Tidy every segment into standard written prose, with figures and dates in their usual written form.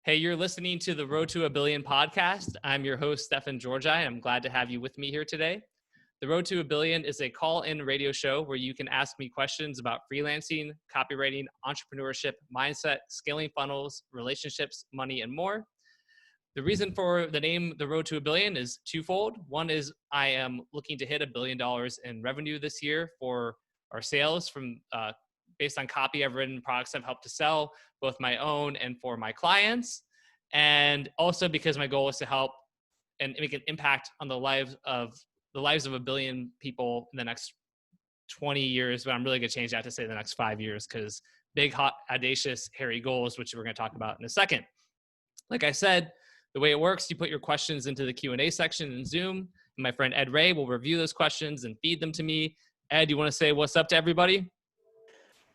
Hey, you're listening to the Road to a Billion podcast. I'm your host, Stefan Georgi. I'm glad to have you with me here today. The Road to a Billion is a call-in radio show where you can ask me questions about freelancing, copywriting, entrepreneurship, mindset, scaling funnels, relationships, money, and more. The reason for the name The Road to a Billion is twofold. One is I am looking to hit $1 billion in revenue this year for our sales from based on copy I've written, products I've helped to sell, both my own and for my clients. And also because my goal is to help and make an impact on the lives of a billion people in the next 20 years. But I'm really going to change that to say the next 5 years, because big, hot, audacious, hairy goals, which we're going to talk about in a second. Like I said, the way it works, you put your questions into the Q&A section in Zoom, and my friend Ed Reay will review those questions and feed them to me. Ed, you want to say what's up to everybody?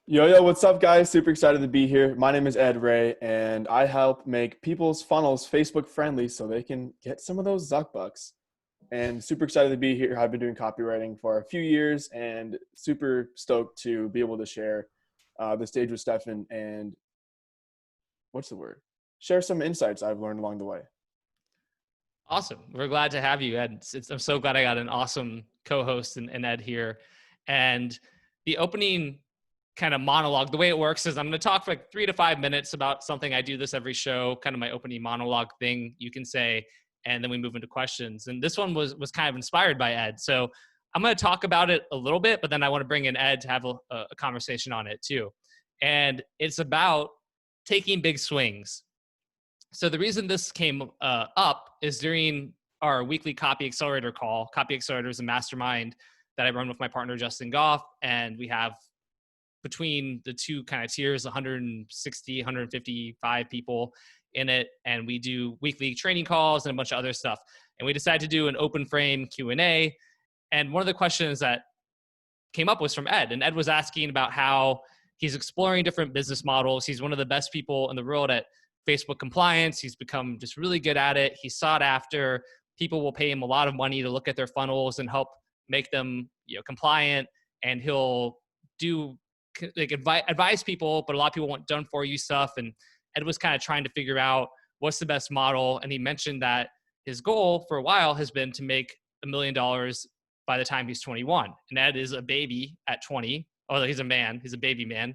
Yo, what's up, guys? Super excited to be here. My name is Ed Reay, and I help make people's funnels Facebook friendly so they can get some of those Zuck bucks. And super excited to be here. I've been doing copywriting for a few years and super stoked to be able to share the stage with Stefan and share some insights I've learned along the way. Awesome. We're glad to have you, Ed. I'm so glad I got an awesome co-host in Ed here. And the opening kind of monologue, the way it works is I'm going to talk for like 3 to 5 minutes about something. I do this every show, kind of my opening monologue thing, you can say, and then we move into questions. And this one was kind of inspired by Ed. So I'm going to talk about it a little bit, but then I want to bring in Ed to have a conversation on it too. And it's about taking big swings. So the reason this came up is during our weekly Copy Accelerator call. Copy Accelerator is a mastermind that I run with my partner, Justin Goff, and we have between the two kind of tiers, 160, 155 people in it. And we do weekly training calls and a bunch of other stuff. And we decided to do an open frame Q&A. And one of the questions that came up was from Ed. And Ed was asking about how he's exploring different business models. He's one of the best people in the world at Facebook compliance. He's become just really good at it. He's sought after. People will pay him a lot of money to look at their funnels and help make them, compliant. And he'll do advise people, but a lot of people want done for you stuff. And Ed was kind of trying to figure out what's the best model. And he mentioned that his goal for a while has been to make $1 million by the time he's 21. And Ed is a baby at 20. Oh, he's a man. He's a baby man.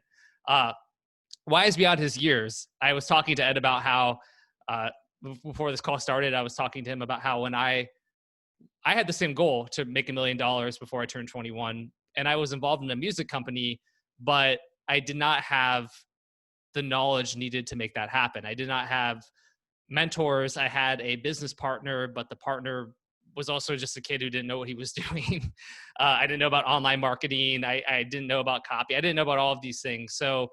Wise beyond his years. I was talking to Ed about how, before this call started, I was talking to him about how when I had the same goal to make $1 million before I turned 21, and I was involved in a music company, but I did not have the knowledge needed to make that happen. I did not have mentors. I had a business partner, but the partner was also just a kid who didn't know what he was doing. I didn't know about online marketing. I didn't know about copy. I didn't know about all of these things. So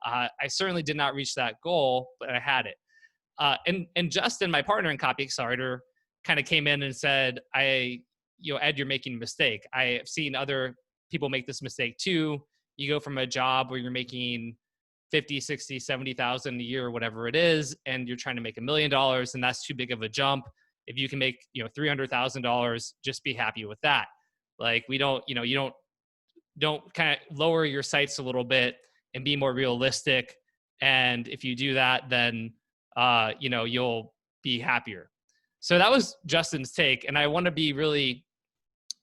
I certainly did not reach that goal, but I had it. And Justin, my partner in Copy Accelerator, kind of came in and said, Ed, you're making a mistake. I have seen other people make this mistake too. You go from a job where you're making 50, 60, 70,000 a year or whatever it is, and you're trying to make $1 million, and that's too big of a jump. If you can make, $300,000, just be happy with that. Like you don't kind of lower your sights a little bit and be more realistic. And if you do that, then, you'll be happier. So that was Justin's take. And I want to be really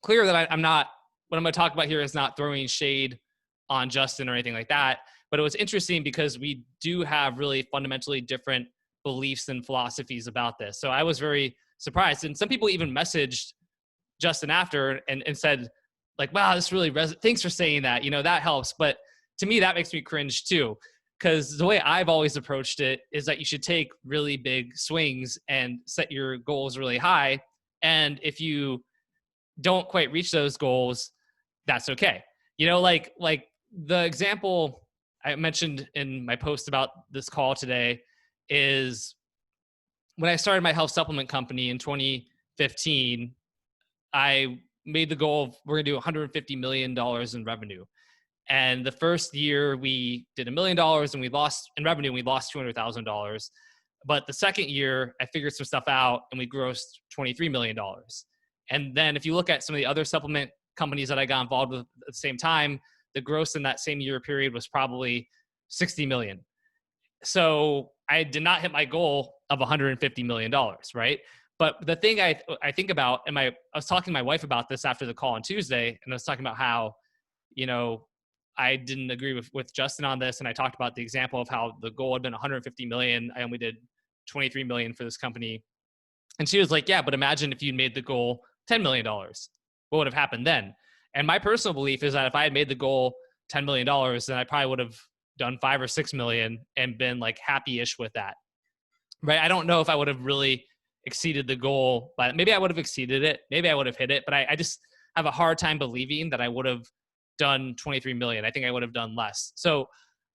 clear that I'm not, what I'm going to talk about here is not throwing shade on Justin or anything like that. But it was interesting because we do have really fundamentally different beliefs and philosophies about this. So I was very surprised. And some people even messaged Justin after and said, like, wow, this really thanks for saying that, that helps. But to me, that makes me cringe too, because the way I've always approached it is that you should take really big swings and set your goals really high. And if you don't quite reach those goals, that's okay. Like the example I mentioned in my post about this call today is when I started my health supplement company in 2015, I made the goal of we're going to do $150 million in revenue. And the first year we did $1 million and we lost in revenue, we lost $200,000. But the second year I figured some stuff out and we grossed $23 million. And then if you look at some of the other supplement companies that I got involved with at the same time, the gross in that same year period was probably 60 million. So I did not hit my goal of $150 million, right? But the thing I think about, and I was talking to my wife about this after the call on Tuesday, and I was talking about how, I didn't agree with Justin on this. And I talked about the example of how the goal had been 150 million. I only did 23 million for this company. And she was like, yeah, but imagine if you'd made the goal $10 million, what would have happened then? And my personal belief is that if I had made the goal $10 million, then I probably would have done 5 or 6 million and been like happy-ish with that, right? I don't know if I would have really exceeded the goal, but maybe I would have exceeded it. Maybe I would have hit it, but I just have a hard time believing that I would have done 23 million. I think I would have done less. So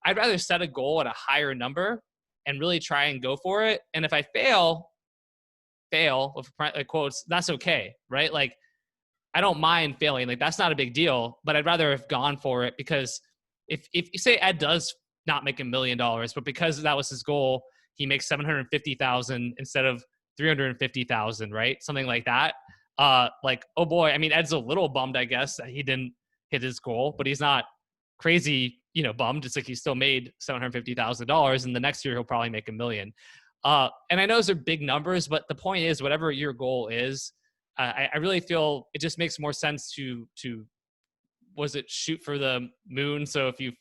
I'd rather set a goal at a higher number and really try and go for it. And if I fail with like quotes, that's okay, right? Like I don't mind failing. Like that's not a big deal, but I'd rather have gone for it, because if you say Ed does not make $1 million, but because that was his goal, he makes 750,000 instead of 350,000, right? Something like that. Like, oh boy, I mean, Ed's a little bummed, I guess, that he didn't hit his goal, but he's not crazy, bummed. It's like he still made $750,000, and the next year he'll probably make $1 million. And I know those are big numbers, but the point is, whatever your goal is, I really feel it just makes more sense to was it shoot for the moon? So if you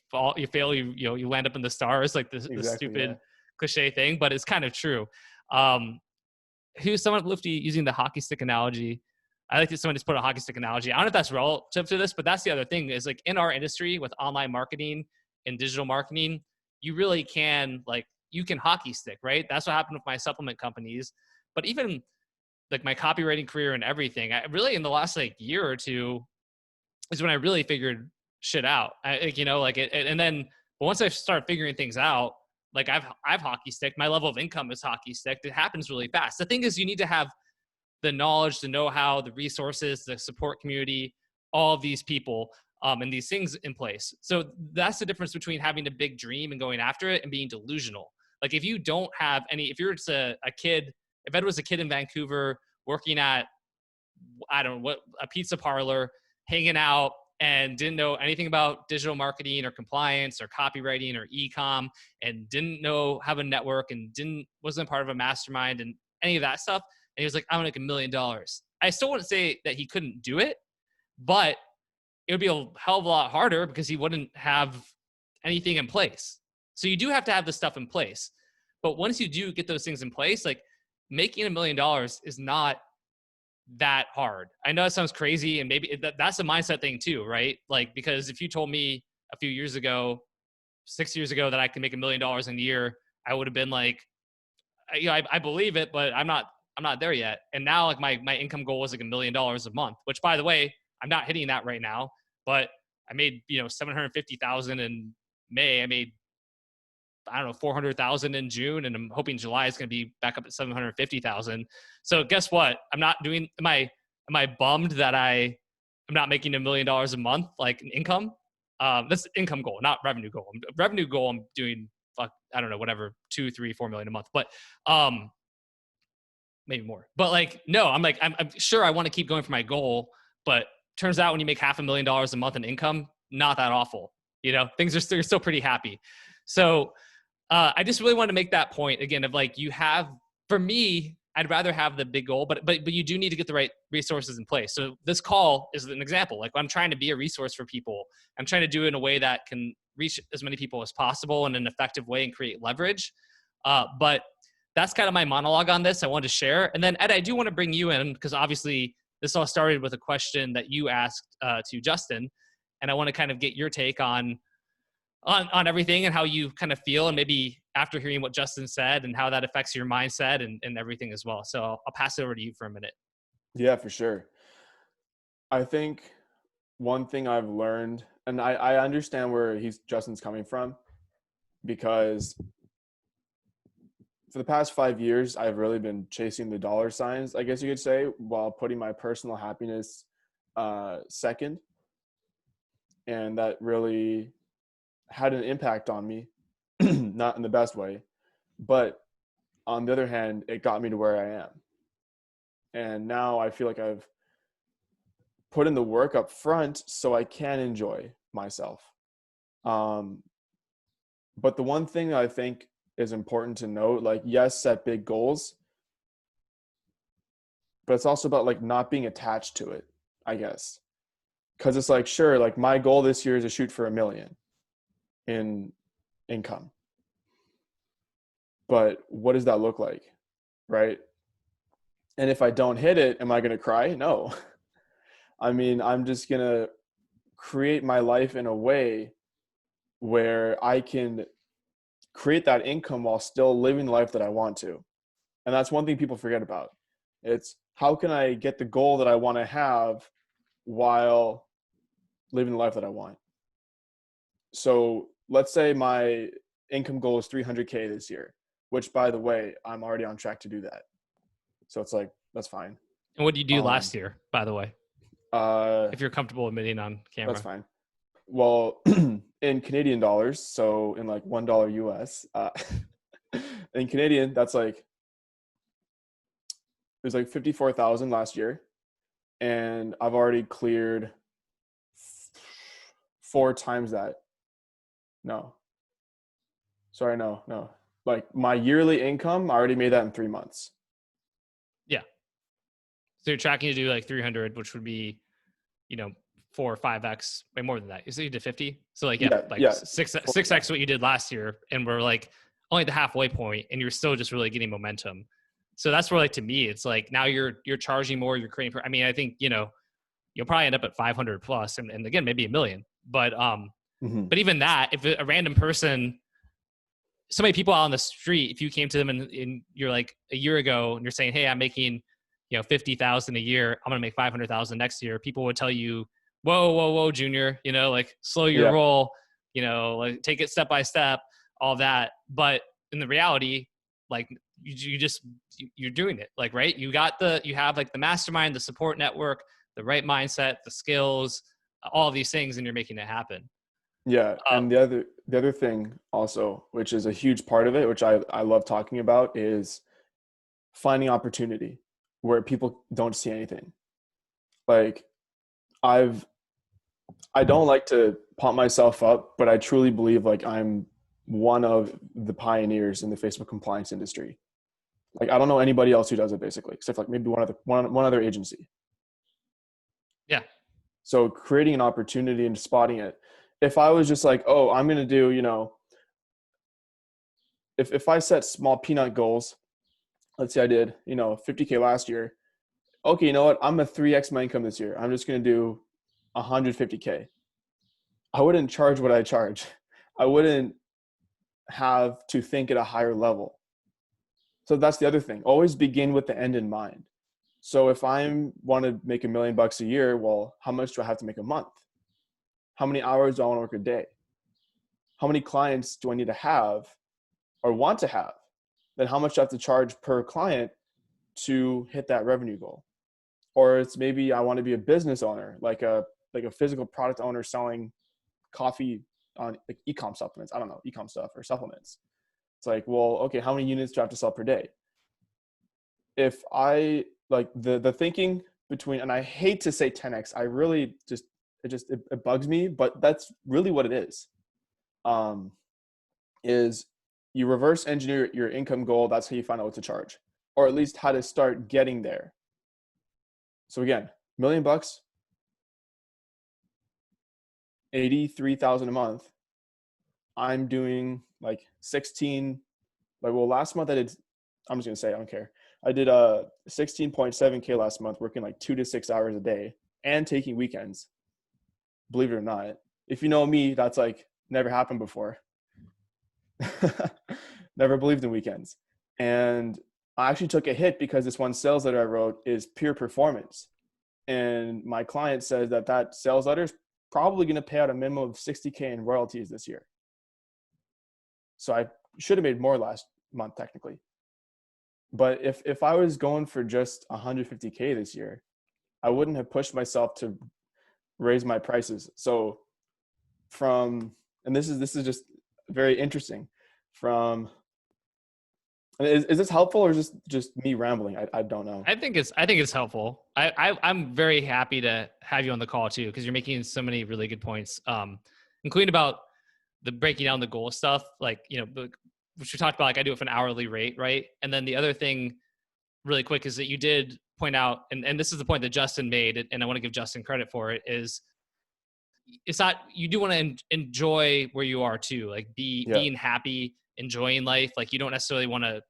fail, you land up in the stars, like the stupid cliche thing, but it's kind of true. Who's someone Lufty using the hockey stick analogy? I like that someone just put a hockey stick analogy. I don't know if that's relative to this, but that's the other thing is like in our industry with online marketing and digital marketing, you really can you can hockey stick, right? That's what happened with my supplement companies. But even like my copywriting career and everything, I really in the last year or two is when I really figured shit out. And then but once I start figuring things out, like I've hockey sticked. My level of income is hockey sticked. It happens really fast. The thing is, you need to have the knowledge, the know-how, the resources, the support community, all of these people, and these things in place. So that's the difference between having a big dream and going after it and being delusional. Like if you don't have any, if you're just a kid, if Ed was a kid in Vancouver working at, I don't know what, a pizza parlor, hanging out, and didn't know anything about digital marketing or compliance or copywriting or e-com, and didn't know how to network and wasn't part of a mastermind and any of that stuff. And he was like, I'm gonna make $1 million. I still wouldn't say that he couldn't do it, but it would be a hell of a lot harder because he wouldn't have anything in place. So you do have to have the stuff in place. But once you do get those things in place, like making $1 million is not that hard. I know it sounds crazy, and maybe that's a mindset thing too, right? Like, because if you told me a few years ago, 6 years ago, that I could make $1 million in a year, I would have been like, I believe it, but I'm not there yet. And now like my income goal was like $1 million a month, which by the way, I'm not hitting that right now, but I made, 750,000 in May. I made, I don't know, 400,000 in June, and I'm hoping July is going to be back up at 750,000. So guess what? I'm not doing, am I bummed that I'm not making $1 million a month, like income? That's income goal, not revenue goal. Revenue goal, I'm doing, I don't know, whatever, 2, 3, 4 million a month, but, maybe more, but no, I'm sure I want to keep going for my goal, but turns out when you make $500,000 a month in income, not that awful. Things are still pretty happy. So, I just really want to make that point again of for me, I'd rather have the big goal, but you do need to get the right resources in place. So this call is an example. Like I'm trying to be a resource for people. I'm trying to do it in a way that can reach as many people as possible in an effective way and create leverage. But that's kind of my monologue on this. I wanted to share. And then Ed, I do want to bring you in because obviously this all started with a question that you asked to Justin. And I want to kind of get your take on everything and how you kind of feel, and maybe after hearing what Justin said and how that affects your mindset and everything as well. So I'll pass it over to you for a minute. Yeah, for sure. I think one thing I've learned, and I understand where Justin's coming from, because for the past 5 years, I've really been chasing the dollar signs, I guess you could say, while putting my personal happiness second. And that really had an impact on me, not in the best way, but on the other hand, it got me to where I am. And now I feel like I've put in the work up front so I can enjoy myself. But the one thing I think is important to note. Like, yes, set big goals, but it's also about like not being attached to it, I guess. Because it's like, sure, like my goal this year is to shoot for $1 million in income. But what does that look like? Right. And if I don't hit it, am I going to cry? No. I mean, I'm just going to create my life in a way where I can create that income while still living the life that I want to. And that's one thing people forget about. It's how can I get the goal that I want to have while living the life that I want? So let's say my income goal is 300K this year, which, by the way, I'm already on track to do that. So it's like, that's fine. And what did you do last year, by the way? If you're comfortable admitting on camera. That's fine. Well, in Canadian dollars, so in like $1 US, in Canadian, that's like, it was like 54,000 last year. And I've already cleared 4 times that. No. Sorry, no. Like my yearly income, I already made that in 3 months. Yeah. So you're tracking to do like 300, which would be, 4 or 5x, way more than that. You said you did 50. So like, yeah. 6x what you did last year. And we're like only at the halfway point and you're still just really getting momentum. So that's where, like, to me, it's like now you're charging more, you're creating. I mean, I think, you'll probably end up at 500 plus and again, maybe $1 million, but but even that, if a random person, so many people out on the street, if you came to them and you're like a year ago and you're saying, hey, I'm making, 50,000 a year, I'm going to make 500,000 next year. People would tell you, whoa, Junior, like slow your roll, like take it step by step, all that. But in the reality, like you're doing it, like, right. You have like the mastermind, the support network, the right mindset, the skills, all of these things, and you're making it happen. Yeah. And the other thing also, which is a huge part of it, which I love talking about, is finding opportunity where people don't see anything. Like I don't like to pump myself up, but I truly believe like I'm one of the pioneers in the Facebook compliance industry. Like I don't know anybody else who does it, basically, except like maybe one other agency. Yeah. So creating an opportunity and spotting it. If I was just like, oh, I'm going to do, if I set small peanut goals, let's say I did, 50K last year. Okay, you know what? I'm going to 3x my income this year. I'm just going to do 150K. I wouldn't charge what I charge. I wouldn't have to think at a higher level. So that's the other thing. Always begin with the end in mind. So if I want to make $1 million a year, well, how much do I have to make a month? How many hours do I want to work a day? How many clients do I need to have or want to have? Then how much do I have to charge per client to hit that revenue goal? Or it's maybe I want to be a business owner, like a physical product owner selling coffee on like e-com supplements. I don't know, e-com stuff or supplements. It's like, well, okay, how many units do I have to sell per day? If I like the thinking between, and I hate to say 10x, I really it bugs me, but that's really what it is. Is you reverse engineer your income goal. That's how you find out what to charge, or at least how to start getting there. So again, $1 million, 83,000 a month. I'm doing like 16, like, well, last month I did, I'm just going to say, I don't care. I did 16.7K last month, working like 2 to 6 hours a day and taking weekends. Believe it or not. If you know me, that's like never happened before. Never believed in weekends. And I actually took a hit because this one sales letter I wrote is pure performance. And my client says that sales letter is probably going to pay out a minimum of 60K in royalties this year. So I should have made more last month technically. But if I was going for just 150K this year, I wouldn't have pushed myself to raise my prices. So and this is just very interesting is this helpful or is this just me rambling? I don't know. I think it's helpful. I'm very happy to have you on the call too, because you're making so many really good points, including about the breaking down the goal stuff. Like, which we talked about, like I do it for an hourly rate, right? And then the other thing really quick is that you did point out, and this is the point that Justin made, and I want to give Justin credit for it, is it's not, you do want to enjoy where you are too, like Yeah. being happy, enjoying life. Like you don't necessarily want to,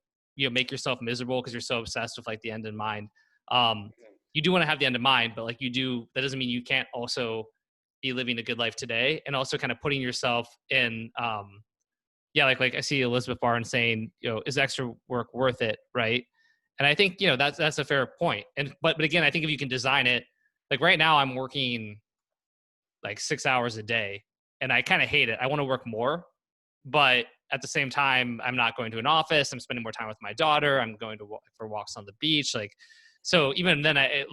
make yourself miserable because you're so obsessed with like the end in mind. You do want to have the end in mind, but like that doesn't mean you can't also be living a good life today, and also kind of putting yourself in, like I see Elizabeth Barnes saying, is extra work worth it, right? And I think that's a fair point. And but again, I think if you can design it, like right now I'm working like 6 hours a day, and I kind of hate it. I want to work more, but at the same time, I'm not going to an office. I'm spending more time with my daughter. I'm going to for walks on the beach. Like, so even then, I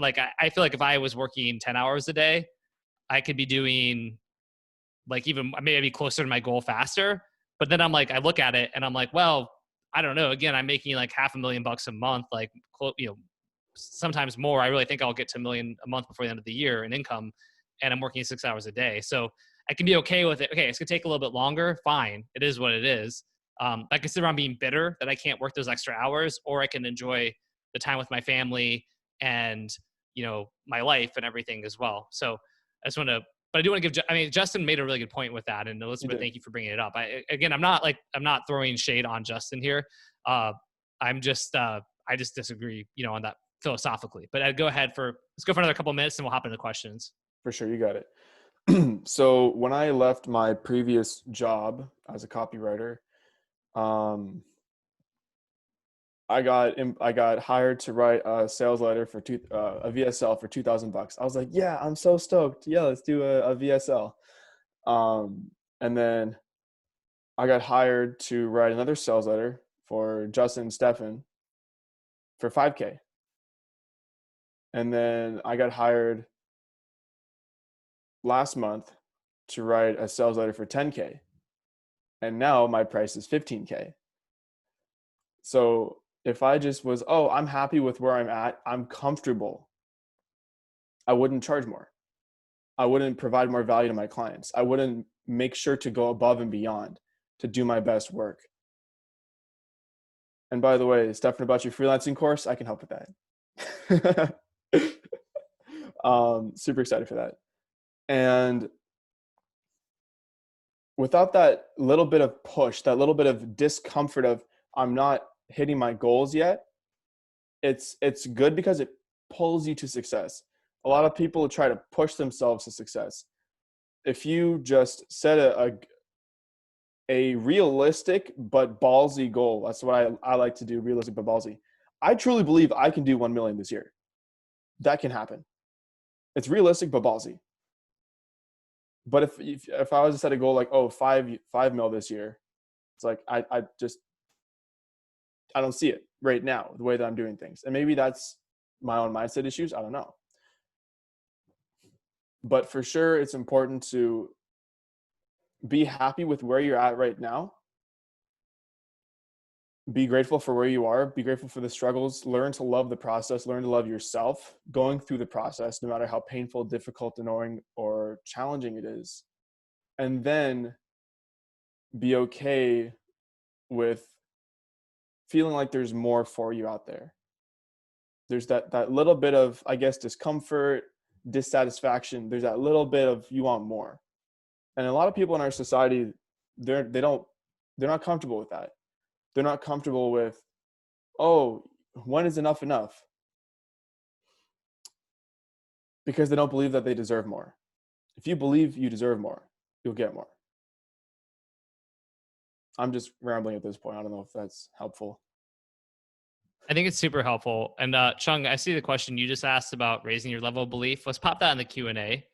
feel like if I was working 10 hours a day, I could be doing like even maybe closer to my goal faster. But then I'm like, I look at it and I'm like, well, I don't know. Again, I'm making like $500,000 a month, like, sometimes more. I really think I'll get to $1 million a month before the end of the year in income, and I'm working 6 hours a day. So I can be okay with it. Okay, it's gonna take a little bit longer. Fine, it is what it is. I can sit around being bitter that I can't work those extra hours, or I can enjoy the time with my family and my life and everything as well. So I just want to, but I do want to give. I mean, Justin made a really good point with that, and Elizabeth, thank you for bringing it up. I'm not throwing shade on Justin here. I'm just, I just disagree, on that philosophically. But let's go for another couple of minutes, and we'll hop into questions. For sure, you got it. So when I left my previous job as a copywriter, I got hired to write a sales letter for a VSL for $2,000. I was like, yeah, I'm so stoked. Yeah, let's do a VSL. And then I got hired to write another sales letter for Justin and Stefan for $5K. And then I got hired last month to write a sales letter for $10K. And now my price is $15K. So if I just was, I'm happy with where I'm at, I'm comfortable, I wouldn't charge more. I wouldn't provide more value to my clients. I wouldn't make sure to go above and beyond to do my best work. And by the way, Stefan, about your freelancing course, I can help with that. Super excited for that. And without that little bit of push, that little bit of discomfort of I'm not hitting my goals yet, it's good because it pulls you to success. A lot of people try to push themselves to success. If you just set a realistic but ballsy goal, that's what I like to do, realistic but ballsy. I truly believe I can do 1 million this year. That can happen. It's realistic but ballsy. But if I was to set a goal like, 5 mil this year, it's like I don't see it right now, the way that I'm doing things. And maybe that's my own mindset issues. I don't know. But for sure, it's important to be happy with where you're at right now. Be grateful for where you are. Be grateful for the struggles. Learn to love the process. Learn to love yourself going through the process, no matter how painful, difficult, annoying, or challenging it is. And then be okay with feeling like there's more for you out there. There's that little bit of, I guess, discomfort, dissatisfaction. There's that little bit of you want more. And a lot of people in our society, they're not comfortable with that. They're not comfortable with, when is enough enough? Because they don't believe that they deserve more. If you believe you deserve more, you'll get more. I'm just rambling at this point. I don't know if that's helpful. I think it's super helpful. And Chung, I see the question you just asked about raising your level of belief. Let's pop that in the Q&A,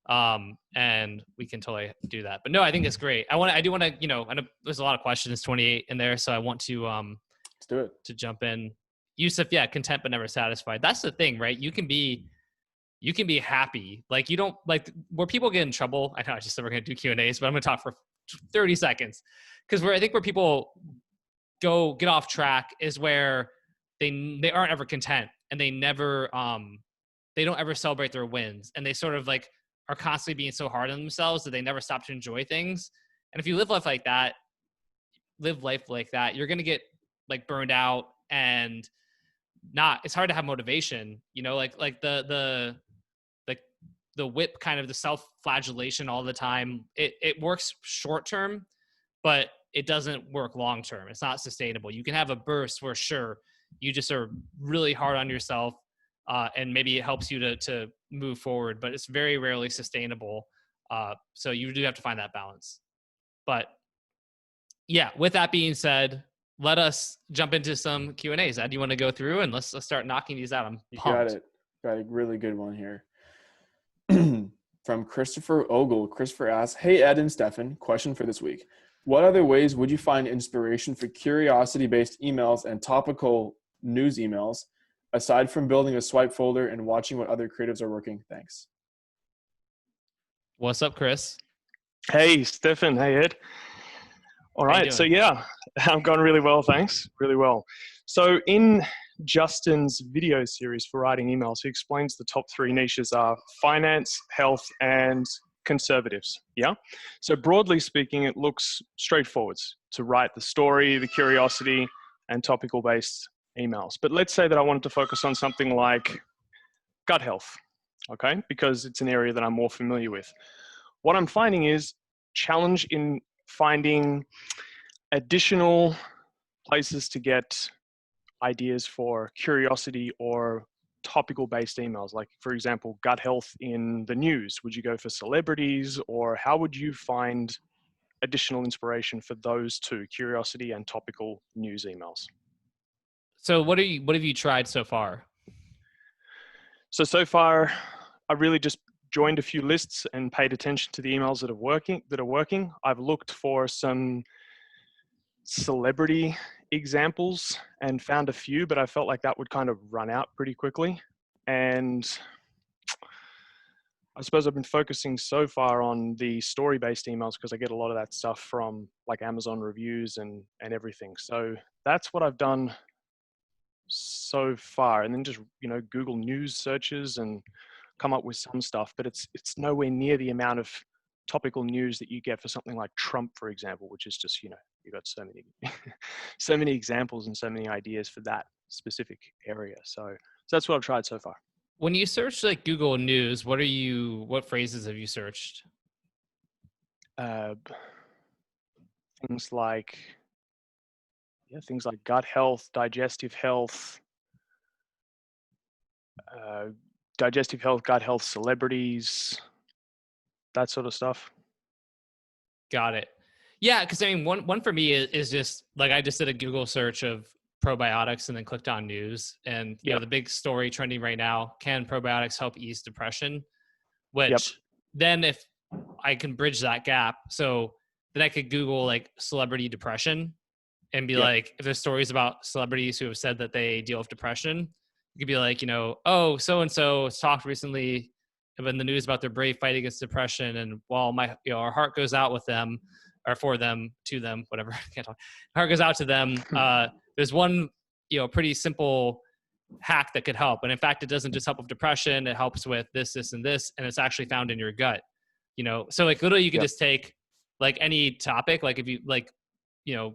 and we can totally do that. But no, I think it's great. I do want to, I know there's a lot of questions, 28 in there, so I want to let's do it. To jump in. Yusuf, yeah, content but never satisfied. That's the thing, right? You can be happy. Like you don't like where people get in trouble. I know I just said we're going to do Q&As, but I'm going to talk for 30 seconds because where people get off track is where they aren't ever content, and they never they don't ever celebrate their wins, and they sort of like are constantly being so hard on themselves that they never stop to enjoy things. And if you live life like that, live life like that, you're going to get like burned out and it's hard to have motivation, like the whip, kind of the self-flagellation all the time. It works short term, but it doesn't work long term. It's not sustainable. You can have a burst where sure, you just are really hard on yourself, and maybe it helps you to move forward, but it's very rarely sustainable. So you do have to find that balance. But yeah, with that being said, let us jump into some Q&As. Ed, you want to go through and let's start knocking these out? I'm pumped. Got it. Got a really good one here. From Christopher Ogle. Christopher asks, hey, Ed and Stefan, question for this week. What other ways would you find inspiration for curiosity-based emails and topical news emails, aside from building a swipe folder and watching what other creatives are working? Thanks. What's up, Chris? Hey, Stefan. Hey, Ed. All right. So yeah, I'm going really well. Thanks. Really well. So in Justin's video series for writing emails, he explains the top 3 niches are finance, health, and conservatives. Yeah. So broadly speaking, it looks straightforward to write the story, the curiosity, and topical based emails. But let's say that I wanted to focus on something like gut health. Okay. Because it's an area that I'm more familiar with. What I'm finding is challenge in finding additional places to get ideas for curiosity or topical based emails. Like for example, gut health in the news. Would you go for celebrities, or how would you find additional inspiration for those two, curiosity and topical news emails? So what have you tried so far? So far, I really just joined a few lists and paid attention to the emails that are working. I've looked for some celebrity examples and found a few, but I felt like that would kind of run out pretty quickly. And I suppose I've been focusing so far on the story-based emails because I get a lot of that stuff from like Amazon reviews and everything. So that's what I've done so far. And then just, Google News searches and come up with some stuff, but it's nowhere near the amount of topical news that you get for something like Trump, for example, which is just, you've got so many, so many examples and so many ideas for that specific area. So that's what I've tried so far. When you search like Google News, what phrases have you searched? Things like gut health, digestive health, gut health, celebrities, that sort of stuff. Got it. Yeah, because I mean, one for me is just like I just did a Google search of probiotics and then clicked on news, and you know the big story trending right now: can probiotics help ease depression? Which then, if I can bridge that gap, so then I could Google like celebrity depression and be like, if there's stories about celebrities who have said that they deal with depression, you could be like, oh, so and so has talked recently in the news about their brave fight against depression, and while our heart goes out with them, or for them, to them, whatever. Can't talk. Heart goes out to them. There's one, pretty simple hack that could help. And in fact, it doesn't just help with depression. It helps with this, and this, and it's actually found in your gut. So like literally you could just take like any topic, like if you like,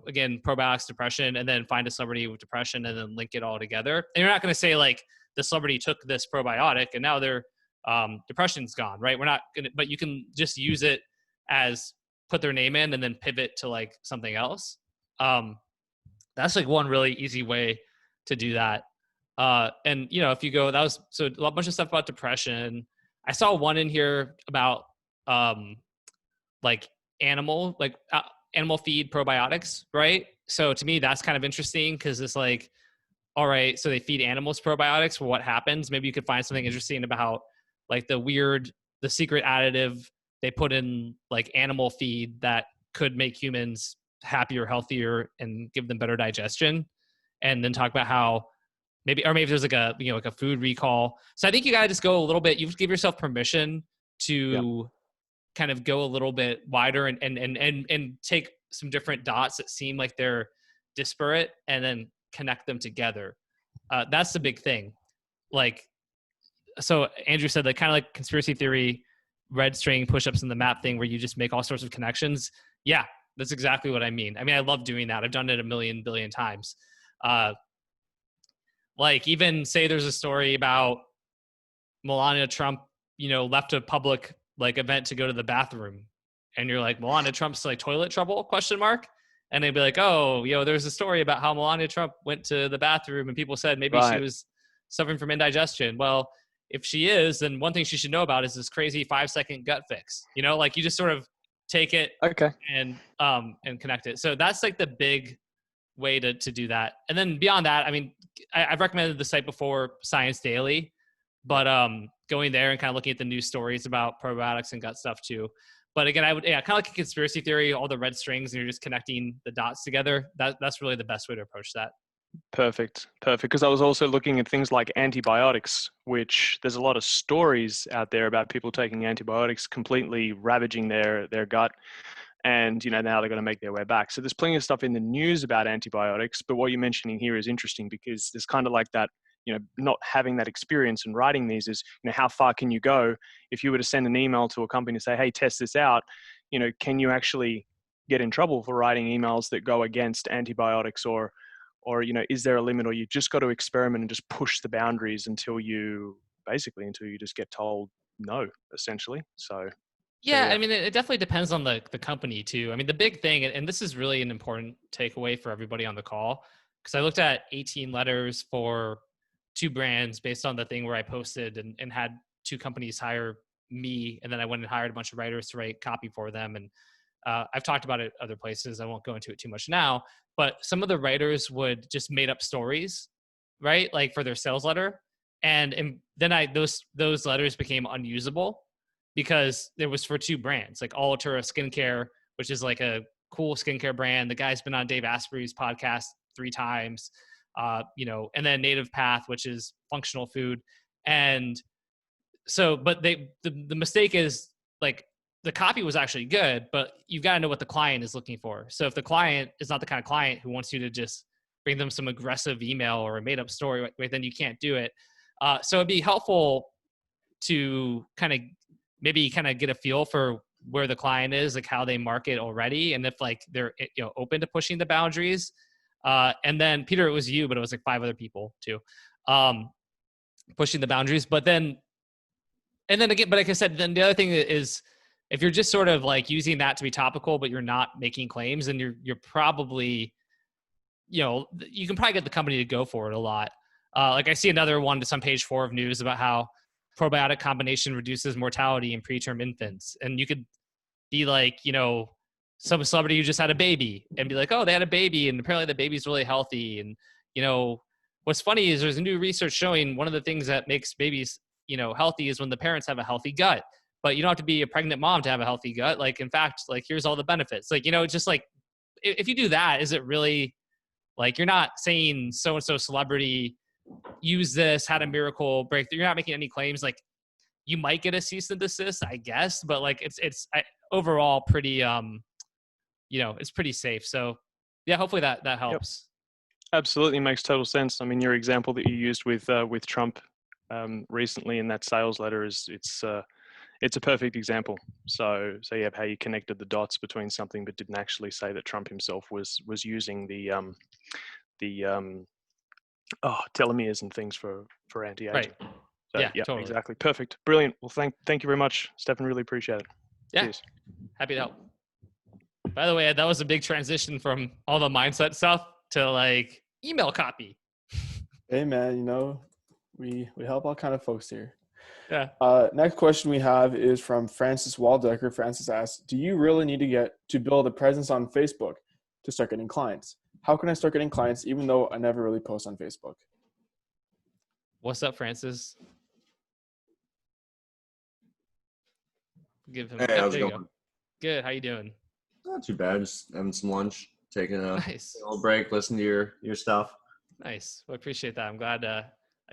again, probiotics, depression, and then find a celebrity with depression and then link it all together. And you're not going to say like the celebrity took this probiotic and now their depression's gone, right? We're not going to, but you can just use it as put their name in and then pivot to like something else. That's like one really easy way to do that. And if you go, that was so a bunch of stuff about depression. I saw one in here about like animal feed probiotics, right? So to me, that's kind of interesting because it's like, all right, so they feed animals probiotics. Well, what happens? Maybe you could find something interesting about like the secret additive they put in like animal feed that could make humans happier, healthier, and give them better digestion. And then talk about how maybe there's like a, like a food recall. So I think you got to just go a little bit, you give yourself permission to kind of go a little bit wider and take some different dots that seem like they're disparate and then connect them together. That's the big thing. Like, so Andrew said that kind of like conspiracy theory, red string push-ups in the map thing where you just make all sorts of connections. Yeah. That's exactly what I mean. I mean, I love doing that. I've done it a million billion times. Like even say there's a story about Melania Trump, left a public like event to go to the bathroom, and you're like, Melania Trump's like toilet trouble ? And they'd be like, oh, there's a story about how Melania Trump went to the bathroom and people said maybe she was suffering from indigestion. Well, if she is, then one thing she should know about is this crazy 5-second gut fix. Like you just sort of take it and connect it. So that's like the big way to do that. And then beyond that, I mean, I've recommended the site before, Science Daily, but going there and kind of looking at the news stories about probiotics and gut stuff too. But again, I would, kind of like a conspiracy theory, all the red strings, and you're just connecting the dots together. That's really the best way to approach that. Perfect. Because I was also looking at things like antibiotics, which there's a lot of stories out there about people taking antibiotics, completely ravaging their gut. And, now they're going to make their way back. So there's plenty of stuff in the news about antibiotics. But what you're mentioning here is interesting because there's kind of like that, not having that experience and writing these is, how far can you go? If you were to send an email to a company to say, hey, test this out, can you actually get in trouble for writing emails that go against antibiotics or, is there a limit, or you just got to experiment and just push the boundaries until you just get told no, essentially. So. Yeah, I mean, it definitely depends on the company too. I mean, the big thing, and this is really an important takeaway for everybody on the call, because I looked at 18 letters for 2 brands based on the thing where I posted and had 2 companies hire me, and then I went and hired a bunch of writers to write copy for them. And I've talked about it other places. I won't go into it too much now, but some of the writers would just made up stories, right? Like for their sales letter. And then those letters became unusable because it was for 2 brands, like Altura Skincare, which is like a cool skincare brand. The guy's been on Dave Asprey's podcast 3 times, and then Native Path, which is functional food. And so, but the mistake is like the copy was actually good, but you've got to know what the client is looking for. So if the client is not the kind of client who wants you to just bring them some aggressive email or a made up story, then you can't do it. So it'd be helpful to kind of get a feel for where the client is, like how they market already. And if like they're, open to pushing the boundaries. And then Peter, it was you, but it was like 5 other people too, pushing the boundaries. But then again, but like I said, then the other thing is if you're just sort of like using that to be topical, but you're not making claims, then you're probably, you can probably get the company to go for it a lot. Like I see another one that's on page 4 of news about how probiotic combination reduces mortality in preterm infants. And you could be like, some celebrity who just had a baby and be like, oh, they had a baby and apparently the baby's really healthy. And, what's funny is there's new research showing one of the things that makes babies, healthy is when the parents have a healthy gut. But you don't have to be a pregnant mom to have a healthy gut. Like, in fact, like, here's all the benefits. Like, just like, if you do that, is it really like, you're not saying so-and-so celebrity use this, had a miracle breakthrough. You're not making any claims. Like, you might get a cease and desist, I guess, but like it's overall pretty, it's pretty safe. So yeah, hopefully that helps. Yep. Absolutely makes total sense. I mean, your example that you used with Trump recently in that sales letter it's a perfect example. So you have how you connected the dots between something, but didn't actually say that Trump himself was using the telomeres and things for anti-aging. Right. So, yeah, yeah, totally. Exactly. Perfect. Brilliant. Well, thank you very much, Stefan. Really appreciate it. Yeah. Cheers. Happy to help. By the way, that was a big transition from all the mindset stuff to like email copy. Hey man, we help all kind of folks here. Yeah. Next question we have is from Francis Waldecker. Francis asks, do you really need to build a presence on Facebook to start getting clients? How can I start getting clients even though I never really post on Facebook? What's up, Francis? Give him. Hey, how's it going? Go. Good. How you doing? Not too bad. Just having some lunch, taking a Nice. little break, listening to your stuff. Nice. Well, I appreciate that. I'm glad I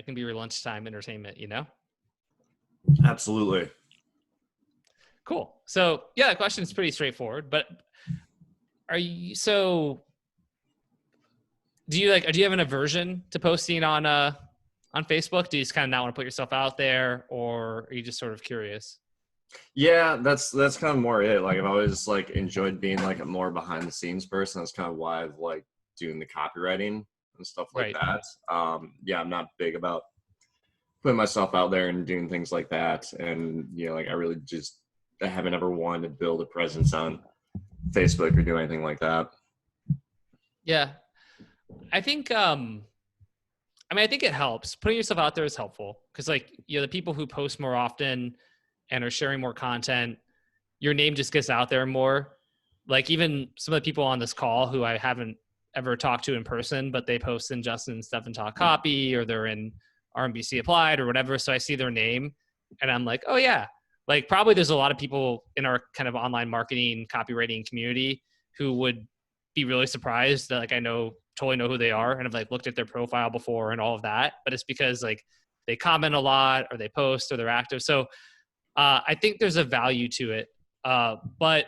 can be your lunchtime entertainment, Absolutely. Cool. So yeah, the question is pretty straightforward, but do you have an aversion to posting on Facebook? Do you just kind of not want to put yourself out there, or are you just sort of curious? Yeah, that's kind of more it. Like I've always like enjoyed being like a more behind the scenes person. That's kind of why I've like doing the copywriting and stuff like Right. that. Yeah, I'm not big about putting myself out there and doing things like that. And like I haven't ever wanted to build a presence on Facebook or do anything like that. Yeah. I think I think it helps. Putting yourself out there is helpful because like, the people who post more often and are sharing more content, your name just gets out there more. Like even some of the people on this call who I haven't ever talked to in person, but they post in Justin and Stefan Talk Copy, or they're in RMBC Applied or whatever. So I see their name and I'm like, oh yeah, like probably there's a lot of people in our kind of online marketing, copywriting community who would be really surprised that like I totally know who they are and have like looked at their profile before and all of that. But it's because like they comment a lot or they post or they're active. So I think there's a value to it. But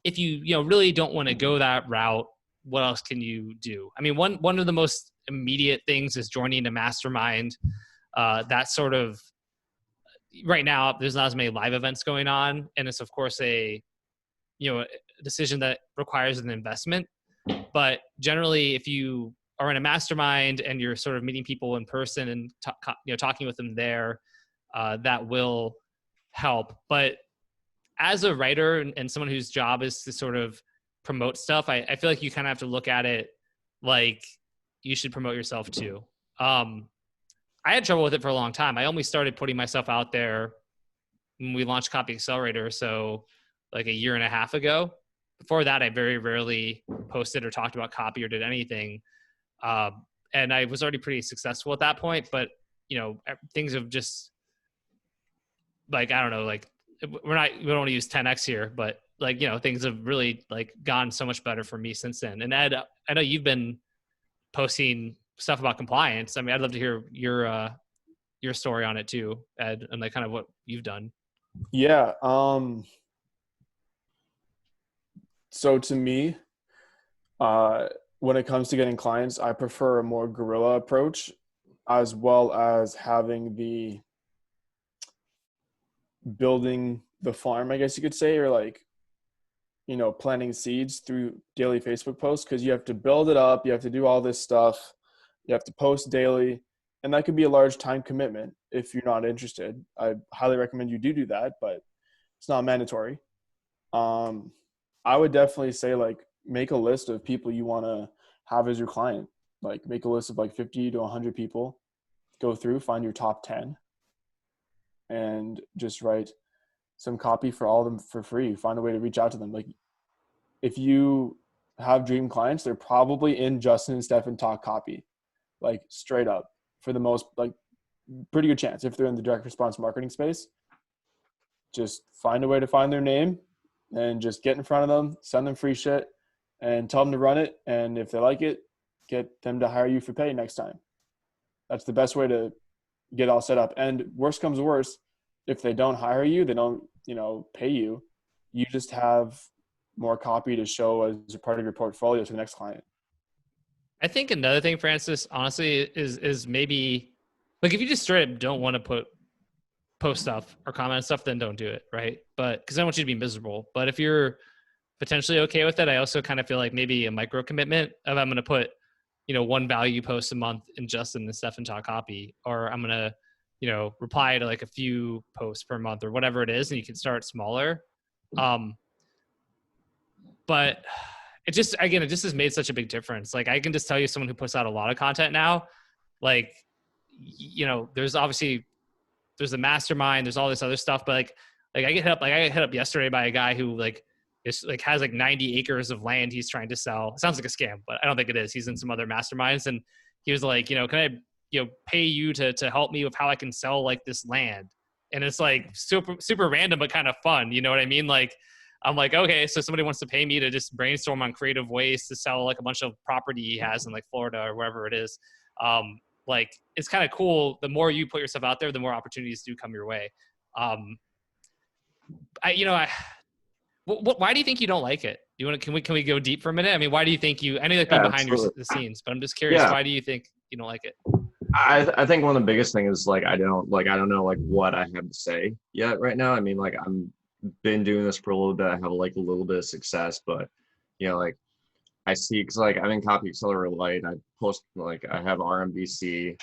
if you really don't want to go that route, what else can you do? I mean, one of the most immediate things is joining a mastermind. That sort of right now there's not as many live events going on, and it's of course a decision that requires an investment. But generally, if you are in a mastermind and you're sort of meeting people in person and talking with them there, that will help. But as a writer and someone whose job is to sort of promote stuff, I feel like you kind of have to look at it like you should promote yourself too. I had trouble with it for a long time. I only started putting myself out there when we launched Copy Accelerator, so like a year and a half ago. Before that, I very rarely posted or talked about copy or did anything. And I was already pretty successful at that point, but things have just like, I don't know, like we don't want to use 10X here, but like, things have really like gone so much better for me since then. And Ed, I know you've been posting stuff about compliance. I mean, I'd love to hear your story on it too, Ed, and like kind of what you've done. Yeah. So to me, when it comes to getting clients, I prefer a more guerrilla approach, as well as having the building the farm, I guess you could say, or like, planting seeds through daily Facebook posts, because you have to build it up. You have to do all this stuff. You have to post daily, and that could be a large time commitment if you're not interested. I highly recommend you do that, but it's not mandatory. I would definitely say like make a list of people you want to have as your client. Like make a list of like 50 to 100 people, go through, find your top 10, and just write some copy for all of them for free. Find a way to reach out to them. Like if you have dream clients, they're probably in Justin and Stefan Talk Copy, like straight up, for the most, like pretty good chance. If they're in the direct response marketing space, just find a way to find their name and just get in front of them, send them free shit, and tell them to run it. And if they like it, get them to hire you for pay next time. That's the best way to get all set up. And worst comes to worst, if they don't hire you, they don't, pay you, you just have more copy to show as a part of your portfolio to the next client. I think another thing, Francis, honestly, is maybe like if you just straight up don't want to post stuff or comment stuff, then don't do it, right? But because I don't want you to be miserable. But if you're potentially okay with it, I also kind of feel like maybe a micro commitment of I'm going to put, one value post a month in Justin and Stefan Talk Copy, or I'm going to, reply to like a few posts per month or whatever it is, and you can start smaller. But it just has made such a big difference. Like I can just tell you, someone who puts out a lot of content now, like, there's the mastermind, there's all this other stuff, but like I get hit up yesterday by a guy who has 90 acres of land he's trying to sell. It sounds like a scam, but I don't think it is. He's in some other masterminds, and he was like, can I, pay you to help me with how I can sell like this land? And it's like super random, but kind of fun. You know what I mean? Like, I'm like, okay, so somebody wants to pay me to just brainstorm on creative ways to sell like a bunch of property he has in like Florida or wherever it is. Like it's kind of cool. The more you put yourself out there, the more opportunities do come your way. Why do you think you don't like it? Can we go deep for a minute? I mean, why do you think I know like being behind the scenes, but I'm just curious, Why do you think you don't like it? I think one of the biggest things is like I don't know like what I have to say yet right now. I mean, like I'm been doing this for a little bit. I have like a little bit of success, but like I see, because like I'm in Copy Accelerator Lite. I post, like I have RMBC,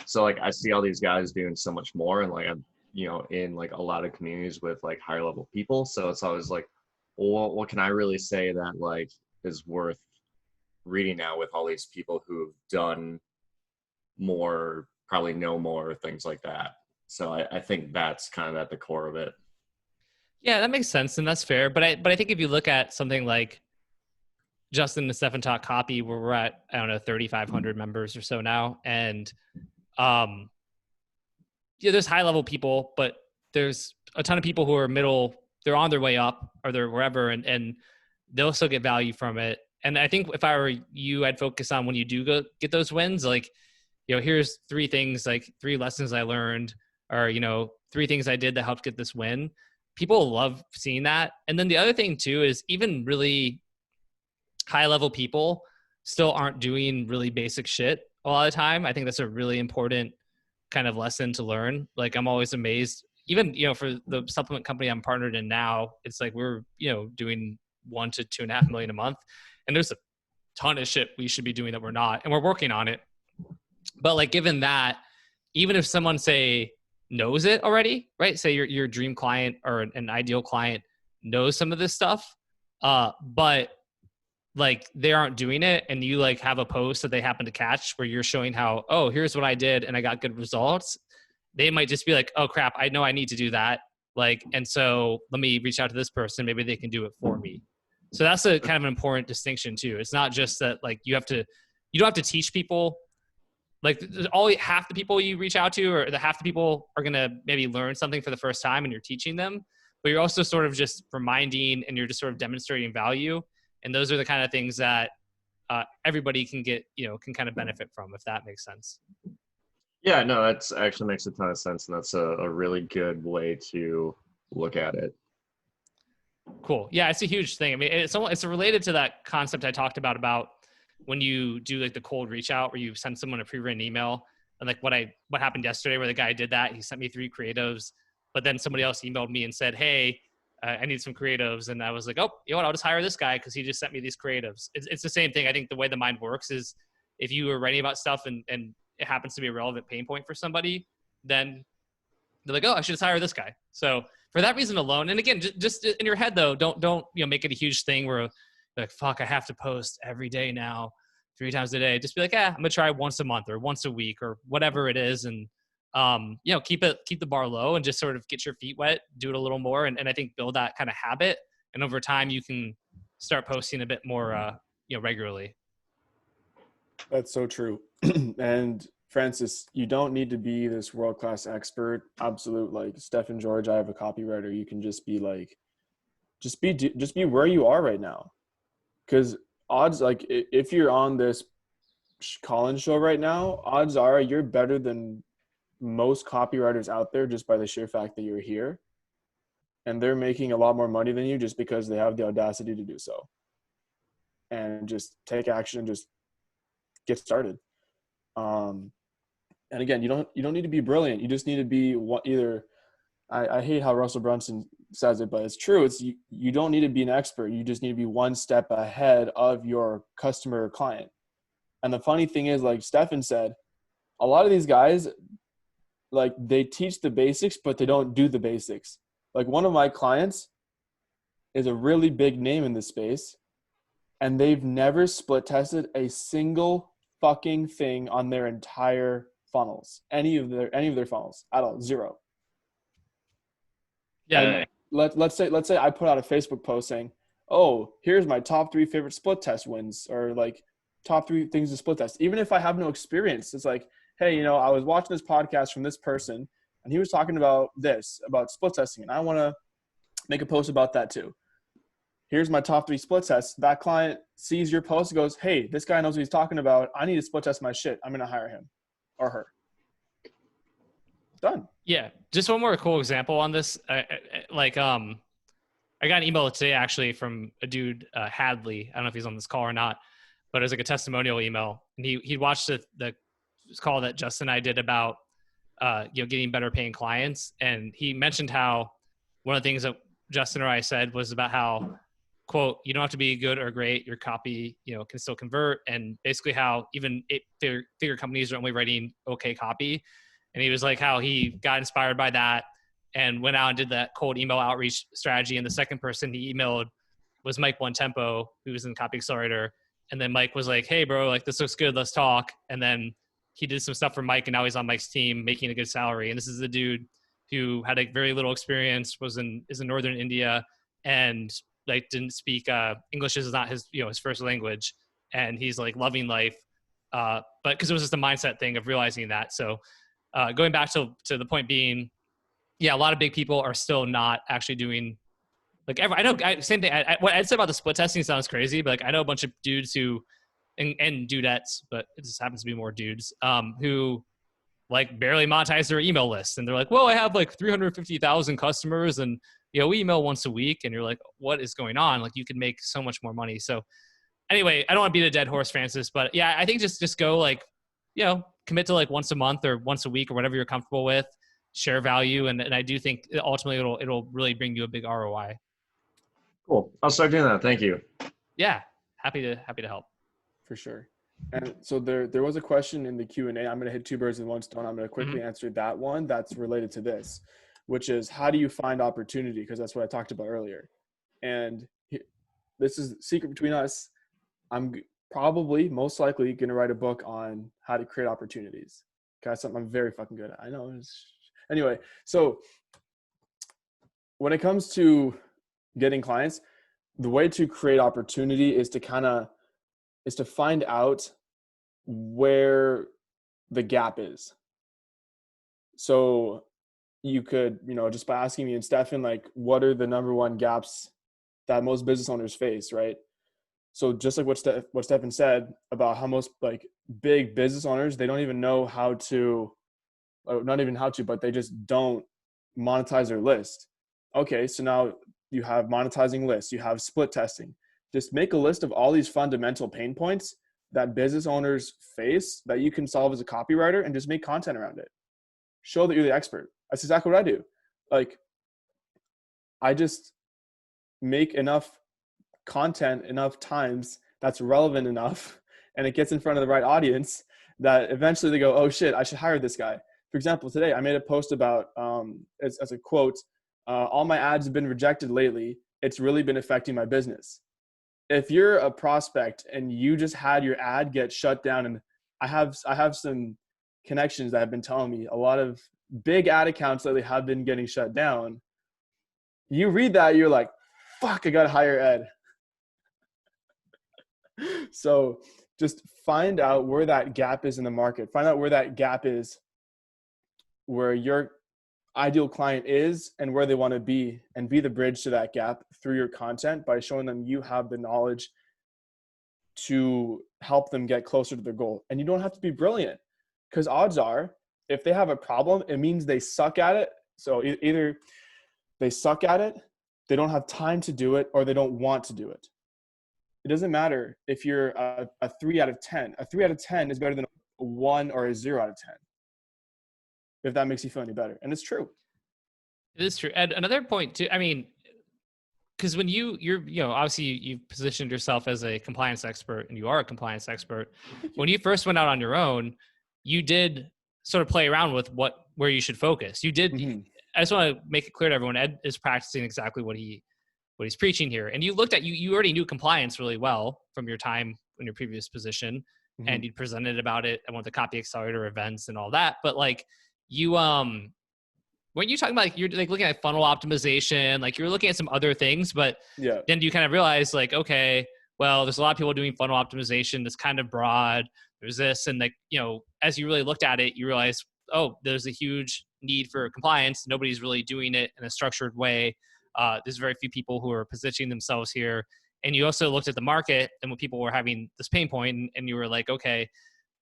so like I see all these guys doing so much more, and like I'm in like a lot of communities with like higher level people. So it's always like, well, what can I really say that like is worth reading now with all these people who've done more, probably know more, things like that. So I think that's kind of at the core of it. Yeah, that makes sense, and that's fair. But I think if you look at something like Justin and Stefan Talk Copy, where we're at, I don't know, 3,500 members or so now, and there's high level people, but there's a ton of people who are middle. They're on their way up, or they're wherever, and they'll still get value from it. And I think if I were you, I'd focus on when you do go get those wins, like, here's 3 things, like 3 lessons I learned, or 3 things I did that helped get this win. People love seeing that. And then the other thing too is even really high level people still aren't doing really basic shit a lot of the time. I think that's a really important kind of lesson to learn. Like I'm always amazed, even, for the supplement company I'm partnered in now, it's like we're, doing 1 to 2.5 million a month. And there's a ton of shit we should be doing that we're not, and we're working on it. But like, given that, even if someone say knows it already, right? Say your dream client or an ideal client knows some of this stuff, but like they aren't doing it, and you like have a post that they happen to catch where you're showing how, oh, here's what I did and I got good results. They might just be like, oh crap, I know I need to do that. Like, and so let me reach out to this person. Maybe they can do it for me. So that's a kind of an important distinction too. It's not just that like you don't have to teach people. Like half the people you reach out to, or the half the people are going to maybe learn something for the first time and you're teaching them, but you're also sort of just reminding, and you're just sort of demonstrating value. And those are the kind of things that everybody can get, can kind of benefit from, if that makes sense. Yeah, no, that's actually makes a ton of sense. And that's a really good way to look at it. Cool. Yeah, it's a huge thing. I mean, it's related to that concept I talked about when you do like the cold reach out, where you send someone a pre-written email, and like what happened yesterday, where the guy did that. He sent me 3 creatives, but then somebody else emailed me and said, hey, I need some creatives. And I was like, oh, you know what? I'll just hire this guy because he just sent me these creatives. It's the same thing. I think the way the mind works is if you were writing about stuff and it happens to be a relevant pain point for somebody, then they're like, oh, I should just hire this guy. So for that reason alone, and again, just in your head though, don't make it a huge thing where like, fuck, I have to post every day now, 3 times a day. Just be like, I'm gonna try once a month or once a week or whatever it is, and keep the bar low and just sort of get your feet wet, do it a little more, and I think build that kind of habit. And over time, you can start posting a bit more, regularly. That's so true. And Francis, you don't need to be this world-class expert, absolute like Stefan Georgi, I have a copywriter. You can just be like, just be where you are right now. Because odds, like if you're on this call-in show right now, odds are you're better than most copywriters out there just by the sheer fact that you're here. And they're making a lot more money than you just because they have the audacity to do so. And just take action and just get started. And again, you don't need to be brilliant. You just need to be either. I hate how Russell Brunson says it, but it's true. It's you don't need to be an expert. You just need to be one step ahead of your customer or client. And the funny thing is, like Stefan said, a lot of these guys, like they teach the basics, but they don't do the basics. Like one of my clients is a really big name in this space, and they've never split tested a single fucking thing on their entire funnels, any of their funnels at all, 0. Yeah. And let's say I put out a Facebook post saying, oh, here's my top 3 favorite split test wins, or like top 3 things to split test. Even if I have no experience, it's like, hey, I was watching this podcast from this person and he was talking about split testing, and I want to make a post about that too. Here's my top 3 split tests. That client sees your post and goes, hey, this guy knows what he's talking about. I need to split test my shit. I'm going to hire him or her. Done. Yeah. Just one more cool example on this. I got an email today actually from a dude, Hadley. I don't know if he's on this call or not, but it was like a testimonial email. And he watched the call that Justin and I did about, getting better paying clients. And he mentioned how one of the things that Justin or I said was about how, quote, you don't have to be good or great. Your copy, can still convert. And basically how even figure companies are only writing okay copy. And he was like how he got inspired by that and went out and did that cold email outreach strategy. And the second person he emailed was Mike One Tempo, who was in Copy Accelerator. And then Mike was like, hey bro, like this looks good. Let's talk. And then he did some stuff for Mike and now he's on Mike's team making a good salary. And this is a dude who had like very little experience, is in Northern India and like didn't speak, English is not his, his first language. And he's like loving life. But cause it was just a mindset thing of realizing that. So going back to the point being, yeah, a lot of big people are still not actually doing like I know same thing. What Ed said about the split testing sounds crazy, but like I know a bunch of dudes who and dudettes, but it just happens to be more dudes who like barely monetize their email list, and they're like, "Well, I have like 350,000 customers, and we email once a week." And you're like, "What is going on? Like you could make so much more money." So anyway, I don't want to beat a dead horse, Francis, but yeah, I think just go like commit to like once a month or once a week or whatever you're comfortable with. Share value, and I do think ultimately it'll really bring you a big ROI. Cool. I'll start doing that. Thank you. Yeah, happy to help. For sure. And so there was a question in the Q&A. I'm going to hit two birds with one stone. I'm going to quickly answer that one that's related to this, which is how do you find opportunity? Because that's what I talked about earlier. And this is secret between us. I'm probably most likely going to write a book on how to create opportunities. Okay, that's something I'm very fucking good at. I know. Anyway, so when it comes to getting clients, the way to create opportunity is to find out where the gap is. So you could, just by asking me and Stefan, like, what are the number one gaps that most business owners face, right? So just like what Stefan said about how most like big business owners, they don't even know how to, not even how to, but they just don't monetize their list. Okay, so now you have monetizing lists, you have split testing. Just make a list of all these fundamental pain points that business owners face that you can solve as a copywriter and just make content around it. Show that you're the expert. That's exactly what I do. Like, I just make enough content enough times that's relevant enough and it gets in front of the right audience that eventually they go, oh shit, I should hire this guy. For example, today I made a post about, as a quote, all my ads have been rejected lately. It's really been affecting my business. If you're a prospect and you just had your ad get shut down, and I have some connections that have been telling me a lot of big ad accounts lately have been getting shut down. You read that, you're like, fuck, I got to hire Ed. So just find out where that gap is in the market. Find out where that gap is, where your ideal client is and where they want to be, and be the bridge to that gap through your content by showing them you have the knowledge to help them get closer to their goal. And you don't have to be brilliant, because odds are if they have a problem, it means they suck at it. So either they suck at it, they don't have time to do it, or they don't want to do it. It doesn't matter if you're a 3 out of 10. A 3 out of 10 is better than a 1 or a 0 out of 10. If that makes you feel any better. And it's true. It is true. And another point too, I mean, because when you're obviously you've positioned yourself as a compliance expert, and you are a compliance expert. When you first went out on your own, you did sort of play around with where you should focus. You did. Mm-hmm. I just want to make it clear to everyone, Ed is practicing exactly what he's preaching here. And you looked at, you already knew compliance really well from your time in your previous position. Mm-hmm. And you presented about it at one of the Copy Accelerator events and all that. But like you, weren't you talking about like, you're like looking at funnel optimization, like you're looking at some other things, but yeah. Then you kind of realize like, okay, well, there's a lot of people doing funnel optimization that's kind of broad. There's this, and like, as you really looked at it, you realize, oh, there's a huge need for compliance. Nobody's really doing it in a structured way. There's very few people who are positioning themselves here. And you also looked at the market and when people were having this pain point, and you were like, okay,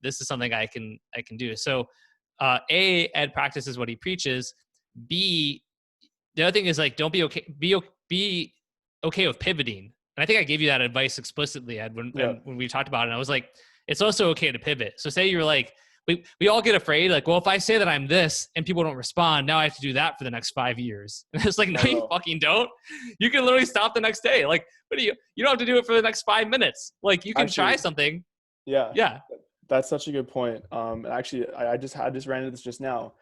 this is something I can do. So A, Ed practices what he preaches. B, the other thing is like, don't be okay. Be okay with pivoting. And I think I gave you that advice explicitly, Ed, when we talked about it. And I was like, it's also okay to pivot. So say you're like, we all get afraid. Like, well, if I say that I'm this and people don't respond, now I have to do that for the next 5 years. And it's like, no, you fucking don't. You can literally stop the next day. Like, what do you don't have to do it for the next 5 minutes. Like, you can try something. Yeah. Yeah. That's such a good point. Actually, I just ran into this just now,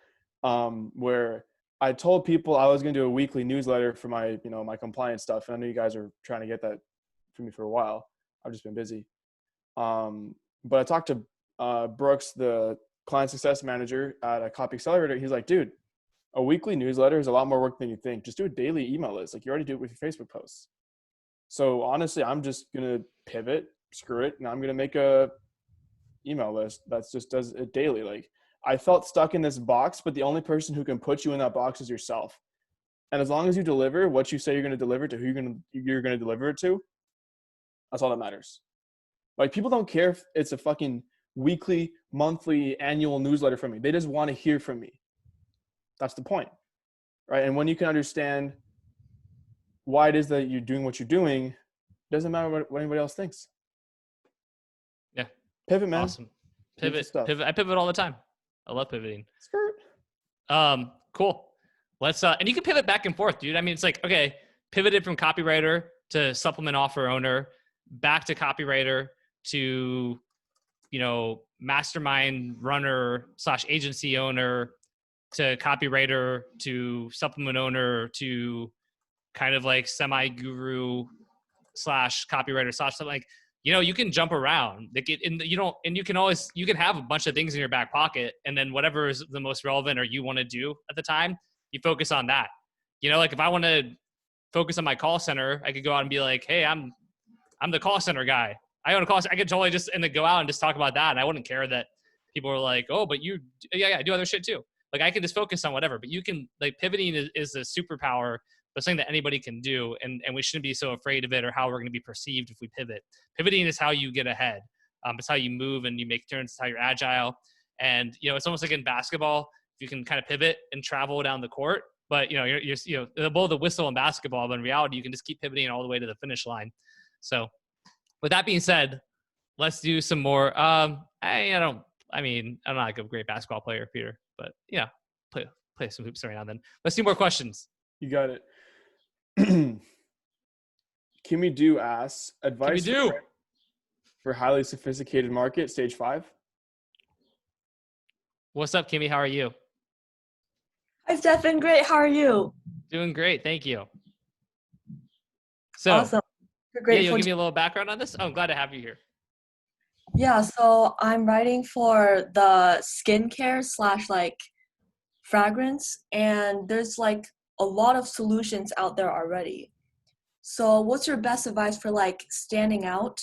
where I told people I was going to do a weekly newsletter for my, my compliance stuff. And I know you guys are trying to get that for me for a while. I've just been busy. But I talked to Brooks, the client success manager at a copy accelerator. He's like, dude, a weekly newsletter is a lot more work than you think. Just do a daily email list. Like, you already do it with your Facebook posts. So honestly, I'm just going to pivot, screw it. And I'm going to make a email list that's just does it daily. Like, I felt stuck in this box, but the only person who can put you in that box is yourself. And as long as you deliver what you say you're going to deliver to who you're going to deliver it to, that's all that matters. Like, people don't care if it's a fucking weekly, monthly, annual newsletter from me. They just want to hear from me. That's the point, right? And when you can understand why it is that you're doing what you're doing, it doesn't matter what anybody else thinks. Yeah. Pivot, man. Awesome. Pivot. I pivot all the time. I love pivoting. Skirt. Cool. Let's and you can pivot back and forth, dude. I mean, it's like, okay, pivoted from copywriter to supplement offer owner, back to copywriter to, mastermind runner / agency owner, to copywriter to supplement owner to kind of like semi-guru / copywriter / something like, you can jump around. Like, you can have a bunch of things in your back pocket, and then whatever is the most relevant or you want to do at the time, you focus on that. Like, if I want to focus on my call center, I could go out and be like, hey, I'm the call center guy. I own a call center. I could totally just, and then go out and just talk about that. And I wouldn't care that people are like, oh, but I do other shit too. Like, I can just focus on whatever, but you can, like, pivoting is a superpower, but something that anybody can do. And we shouldn't be so afraid of it or how we're going to be perceived if we pivot. Pivoting is how you get ahead. It's how you move and you make turns. It's how you're agile. And, it's almost like in basketball, you can kind of pivot and travel down the court, but you're blow the whistle in basketball, but in reality, you can just keep pivoting all the way to the finish line. So with that being said, let's do some more. I'm not like a great basketball player, Peter, but play some hoops every now and then. Let's do more questions. You got it. Kimi-Du asks, advice for highly sophisticated market, stage 5. What's up, Kimi? How are you? Hi, Stefan. Great. How are you? Doing great. Thank you. So, awesome. You'll give me a little background on this? Oh, I'm glad to have you here. Yeah, so I'm writing for the skincare / fragrance, and there's like a lot of solutions out there already. So what's your best advice for like standing out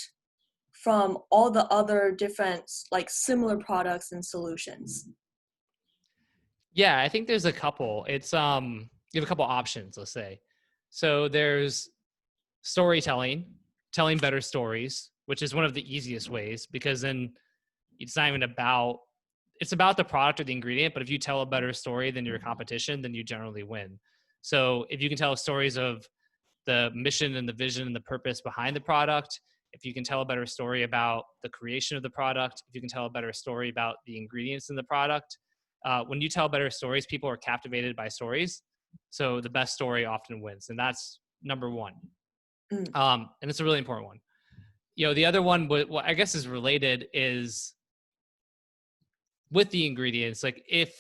from all the other different like similar products and solutions? Yeah, I think there's a couple. It's you have a couple options, let's say. So there's storytelling, telling better stories, which is one of the easiest ways, because then it's not even it's about the product or the ingredient, but if you tell a better story than your competition, then you generally win. So if you can tell stories of the mission and the vision and the purpose behind the product, if you can tell a better story about the creation of the product, if you can tell a better story about the ingredients in the product, when you tell better stories, people are captivated by stories. So the best story often wins. And that's number one. And it's a really important one. The other one, what I guess is related, is with the ingredients. Like, if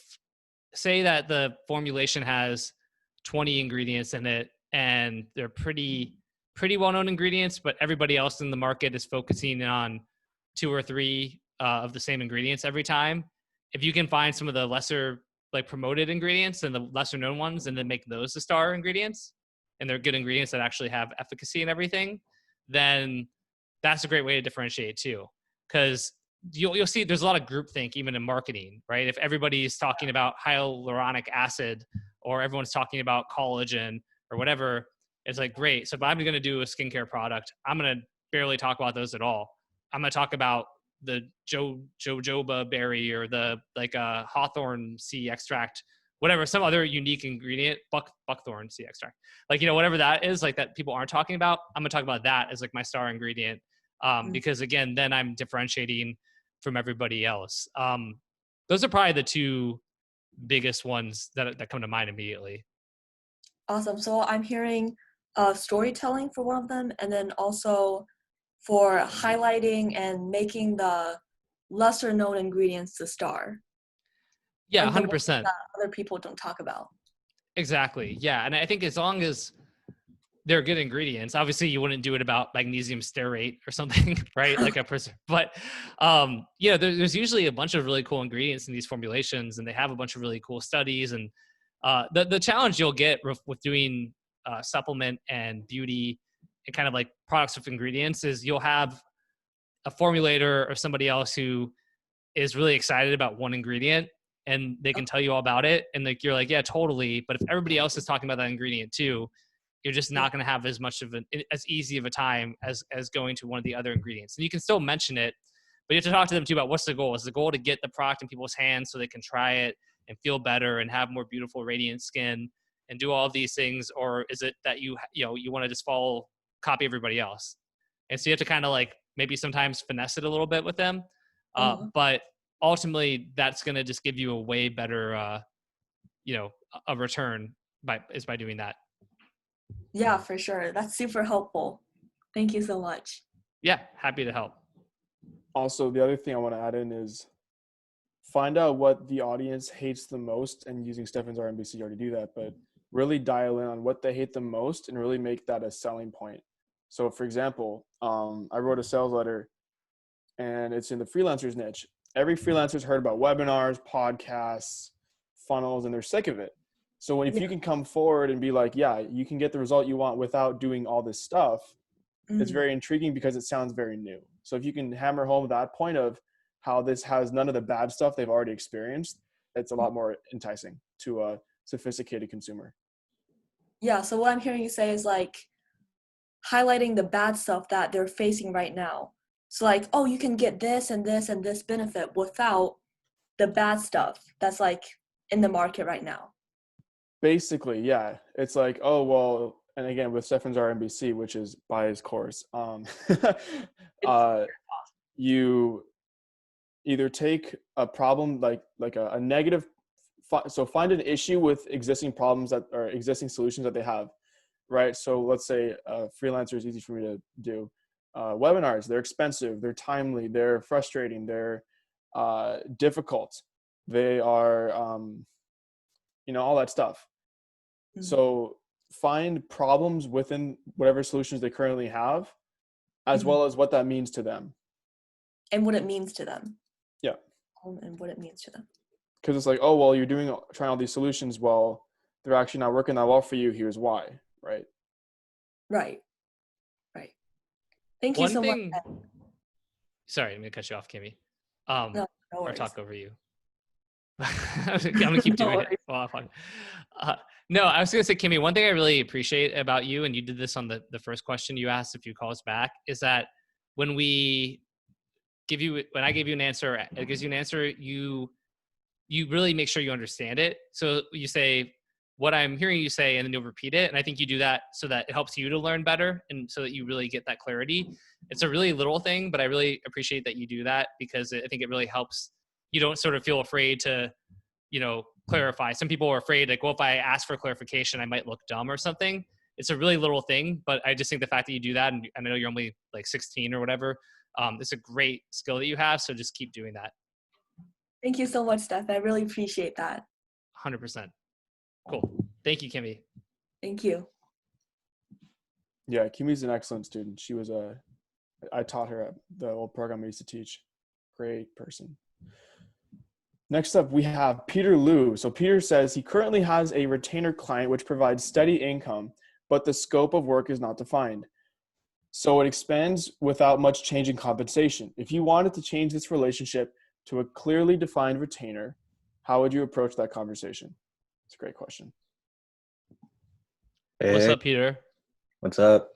say that the formulation has 20 ingredients in it and they're pretty well-known ingredients, but everybody else in the market is focusing on 2 or 3 of the same ingredients every time. If you can find some of the lesser like promoted ingredients and the lesser known ones, and then make those the star ingredients, and they're good ingredients that actually have efficacy and everything, then that's a great way to differentiate too. Because you'll see there's a lot of groupthink even in marketing, right? If everybody's talking about hyaluronic acid, or everyone's talking about collagen or whatever, it's like, great. So if I'm going to do a skincare product, I'm going to barely talk about those at all. I'm going to talk about the jojoba berry or the hawthorn sea extract, whatever, some other unique ingredient, buckthorn sea extract, whatever that is, like, that people aren't talking about. I'm going to talk about that as like my star ingredient. Because again, then I'm differentiating from everybody else. those are probably the two biggest ones that come to mind immediately. Awesome. So I'm hearing storytelling for one of them, and then also for highlighting and making the lesser known ingredients the star. Yeah, like 100%. That other people don't talk about. Exactly. Yeah. And I think as long as they're good ingredients, obviously you wouldn't do it about magnesium stearate or something, right? Like but there's usually a bunch of really cool ingredients in these formulations, and they have a bunch of really cool studies. And the challenge you'll get with doing supplement and beauty and kind of like products with ingredients is you'll have a formulator or somebody else who is really excited about one ingredient, and they can tell you all about it. And like, you're like, yeah, totally. But if everybody else is talking about that ingredient too, you're just not going to have as much of as easy of a time as going to one of the other ingredients. And you can still mention it, but you have to talk to them too about what's the goal. Is the goal to get the product in people's hands so they can try it and feel better and have more beautiful, radiant skin and do all of these things? Or is it that you want to just copy everybody else? And so you have to kind of like maybe sometimes finesse it a little bit with them. But ultimately that's going to just give you a way better, a return by doing that. Yeah, for sure. That's super helpful. Thank you so much. Yeah, happy to help. Also, the other thing I want to add in is find out what the audience hates the most, and using Stefan's RMBC, you already do that, but really dial in on what they hate the most and really make that a selling point. So for example, I wrote a sales letter and it's in the freelancers niche. Every freelancer's heard about webinars, podcasts, funnels, and they're sick of it. So if you can come forward and be like, yeah, you can get the result you want without doing all this stuff, it's very intriguing because it sounds very new. So if you can hammer home that point of how this has none of the bad stuff they've already experienced, it's a lot more enticing to a sophisticated consumer. Yeah, so what I'm hearing you say is like highlighting the bad stuff that they're facing right now. So like, oh, you can get this and this and this benefit without the bad stuff that's like in the market right now. Basically, yeah. It's like, oh, well, and again, with Stefan's RMBC, which is by his course, you either take a problem like a negative, so find an issue with existing problems that are existing solutions that they have, right? So let's say freelancer is easy for me to do. Webinars, they're expensive, they're timely, they're frustrating, they're difficult, they are, all that stuff. Mm-hmm. So find problems within whatever solutions they currently have, as well as what that means to them. And what it means to them. Yeah. And what it means to them. Because it's like, oh, well, you're trying all these solutions. Well, they're actually not working that well for you. Here's why, right? Right. Thank you so much. Sorry, I'm going to cut you off, Kimmy. No or talk over you. I'm going to keep doing it. No, I was going to say, Kimmy, one thing I really appreciate about you, and you did this on the first question you asked a few calls back, is that when I give you an answer, it gives you an answer, you really make sure you understand it. So you say what I'm hearing you say, and then you'll repeat it. And I think you do that so that it helps you to learn better, and so that you really get that clarity. It's a really little thing, but I really appreciate that you do that, because I think it really helps. You don't sort of feel afraid to, clarify. Some people are afraid, like, well, if I ask for clarification, I might look dumb or something. It's a really little thing, but I just think the fact that you do that, and I know you're only like 16 or whatever, it's a great skill that you have. So just keep doing that. Thank you so much, Steph. I really appreciate that. 100%. Cool. Thank you, Kimmy. Thank you. Yeah, Kimmy's an excellent student. She was I taught her at the old program I used to teach. Great person. Next up, we have Peter Liu. So Peter says he currently has a retainer client which provides steady income, but the scope of work is not defined. So it expands without much change in compensation. If you wanted to change this relationship to a clearly defined retainer, how would you approach that conversation? It's a great question. Hey, what's up, Peter? What's up?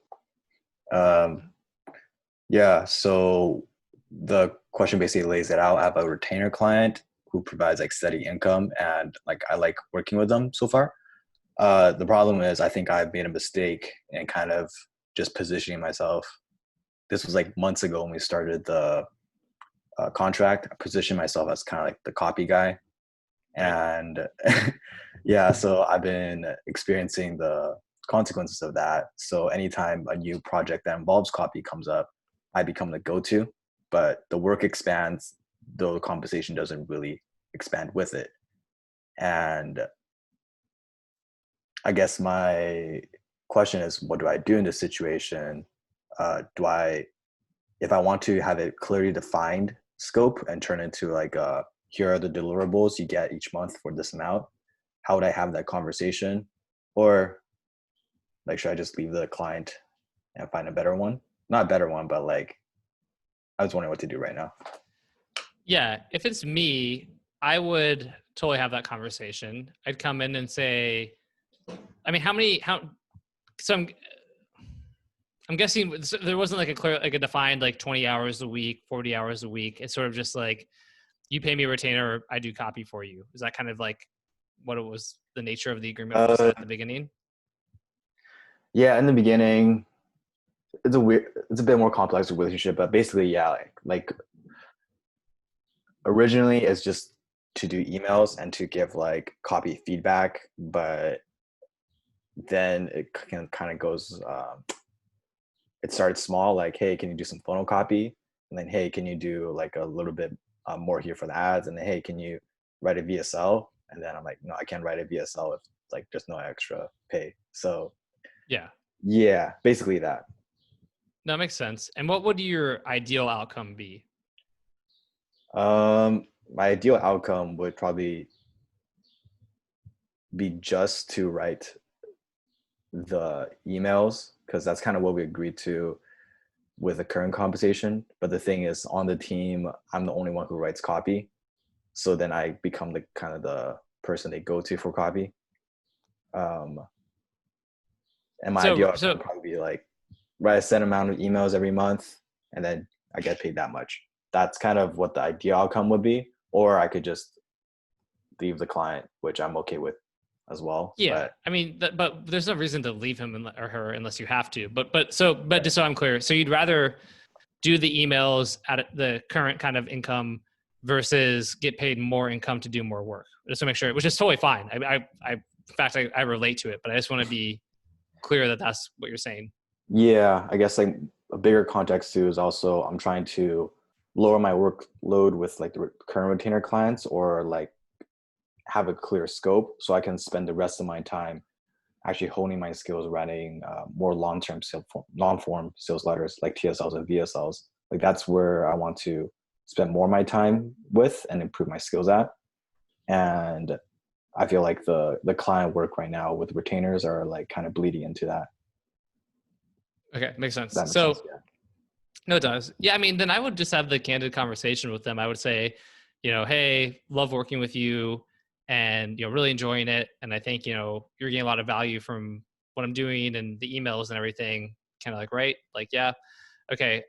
Yeah, so the question basically lays it out. I have a retainer client who provides like steady income, and like I like working with them so far. The problem is I think I've made a mistake in kind of just positioning myself. This was like months ago when we started the contract, I position myself as kind of like the copy guy. And yeah, so I've been experiencing the consequences of that. So anytime a new project that involves copy comes up, I become the go-to, but the work expands, though the compensation doesn't really expand with it. And I guess my question is, what do I do in this situation? If I want to have a clearly defined scope and turn into like here are the deliverables you get each month for this amount, how would I have that conversation? Or like, should I just leave the client and find a better one? Not a better one, but like, I was wondering what to do right now. Yeah, if it's me, I would totally have that conversation. I'd come in and say, I mean, so I'm guessing there wasn't like a clear, like a defined like 20 hours a week, 40 hours a week. It's sort of just like, you pay me a retainer, I do copy for you. Is that kind of like what it was, the nature of the agreement at the beginning? Yeah, in the beginning, it's a bit more complex relationship, but basically, yeah, like originally it's just to do emails and to give like copy feedback, but then it kind of goes, it started small, like, hey, can you do some photocopy? And then, hey, can you do like a little bit more here for the ads? And then, hey, can you write a VSL? And then I'm like, no, I can't write a VSL if like there's no extra pay. So yeah, basically that. That makes sense. And what would your ideal outcome be? My ideal outcome would probably be just to write the emails, because that's kind of what we agreed to with the current compensation. But the thing is, on the team, I'm the only one who writes copy. So then I become the kind of the person they go to for copy. And my ideal outcome would probably be like, write a set amount of emails every month, and then I get paid that much. That's kind of what the ideal outcome would be. Or I could just leave the client, which I'm okay with as well. Yeah, but I mean, but there's no reason to leave him or her unless you have to. But just so I'm clear, so you'd rather do the emails at the current kind of income versus get paid more income to do more work, just to make sure, which is totally fine. In fact, I relate to it, but I just want to be clear that that's what you're saying. Yeah, I guess like a bigger context too is also I'm trying to lower my workload with like the current retainer clients, or like have a clear scope so I can spend the rest of my time actually honing my skills writing more long-term non-form sales letters like TSLs and VSLs. Like that's where I want to spend more of my time with and improve my skills at. And I feel like the client work right now with retainers are like kind of bleeding into that. Okay, makes sense. That makes sense, yeah. No, it does. Yeah, I mean, then I would just have the candid conversation with them. I would say, hey, love working with you, and really enjoying it. And I think you're getting a lot of value from what I'm doing and the emails and everything. Kind of like, right? Like, yeah, okay,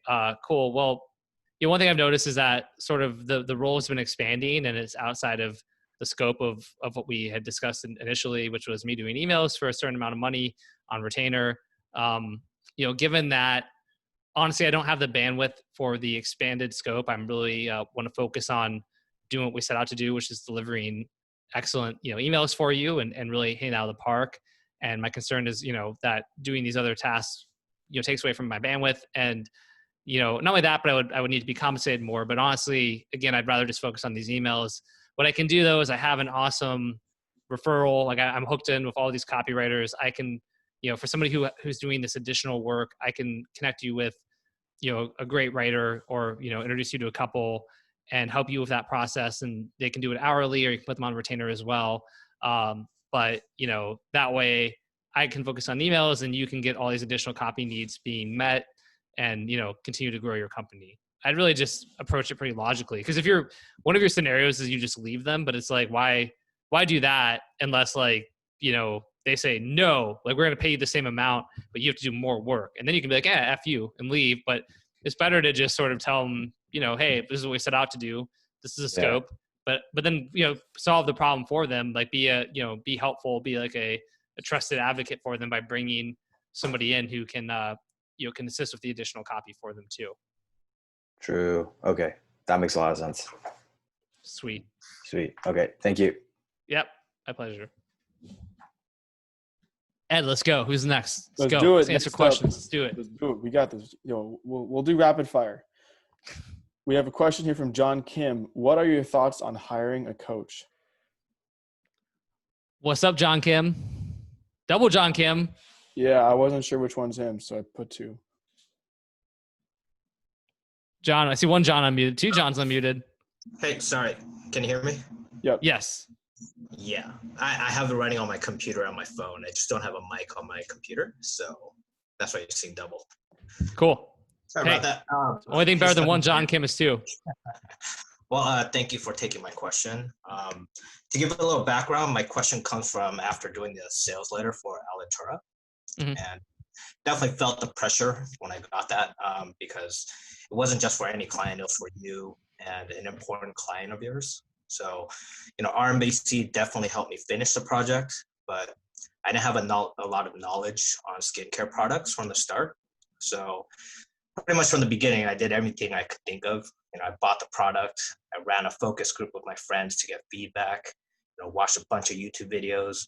cool. Well, one thing I've noticed is that sort of the role has been expanding, and it's outside of the scope of what we had discussed initially, which was me doing emails for a certain amount of money on retainer. Given that, honestly, I don't have the bandwidth for the expanded scope. I'm really want to focus on doing what we set out to do, which is delivering excellent, emails for you and really hitting out of the park. And my concern is, that doing these other tasks, takes away from my bandwidth. And, not only that, but I would need to be compensated more. But honestly, again, I'd rather just focus on these emails. What I can do though, is I have an awesome referral. Like I'm hooked in with all these copywriters. I can, for somebody who's doing this additional work, I can connect you with, a great writer, or, introduce you to a couple and help you with that process. And they can do it hourly, or you can put them on retainer as well. But that way I can focus on emails and you can get all these additional copy needs being met and, continue to grow your company. I'd really just approach it pretty logically. Cause if one of your scenarios is you just leave them, but it's like, why do that unless like, they say, no, like we're going to pay you the same amount, but you have to do more work. And then you can be like, F you and leave. But it's better to just sort of tell them, hey, this is what we set out to do. This is a scope, but then, solve the problem for them. Like be helpful, be like a trusted advocate for them by bringing somebody in who can, can assist with the additional copy for them too. True. Okay. That makes a lot of sense. Sweet. Okay. Thank you. Yep. My pleasure. Ed, let's go. Who's next? Let's go. do it. Let's answer Next questions. up. Let's do it. Let's do it. We got this. We'll do rapid fire. We have a question here from John Kim. What are your thoughts on hiring a coach? What's up, John Kim? Double John Kim. Yeah, I wasn't sure which one's him, so I put 2. John, I see one John unmuted. 2 Johns unmuted. Hey, sorry. Can you hear me? Yep. Yes. Yeah. I have it running on my computer on my phone. I just don't have a mic on my computer. So that's why you're seeing double. Cool. Sorry about that. Only thing better than one John Kim is 2. Well, thank you for taking my question. To give a little background, my question comes from after doing the sales letter for Alitura. And definitely felt the pressure when I got that because it wasn't just for any client, it was for you and an important client of yours. So, RMBC definitely helped me finish the project, but I didn't have a lot of knowledge on skincare products from the start. So pretty much from the beginning, I did everything I could think of. I bought the product. I ran a focus group with my friends to get feedback, watched a bunch of YouTube videos,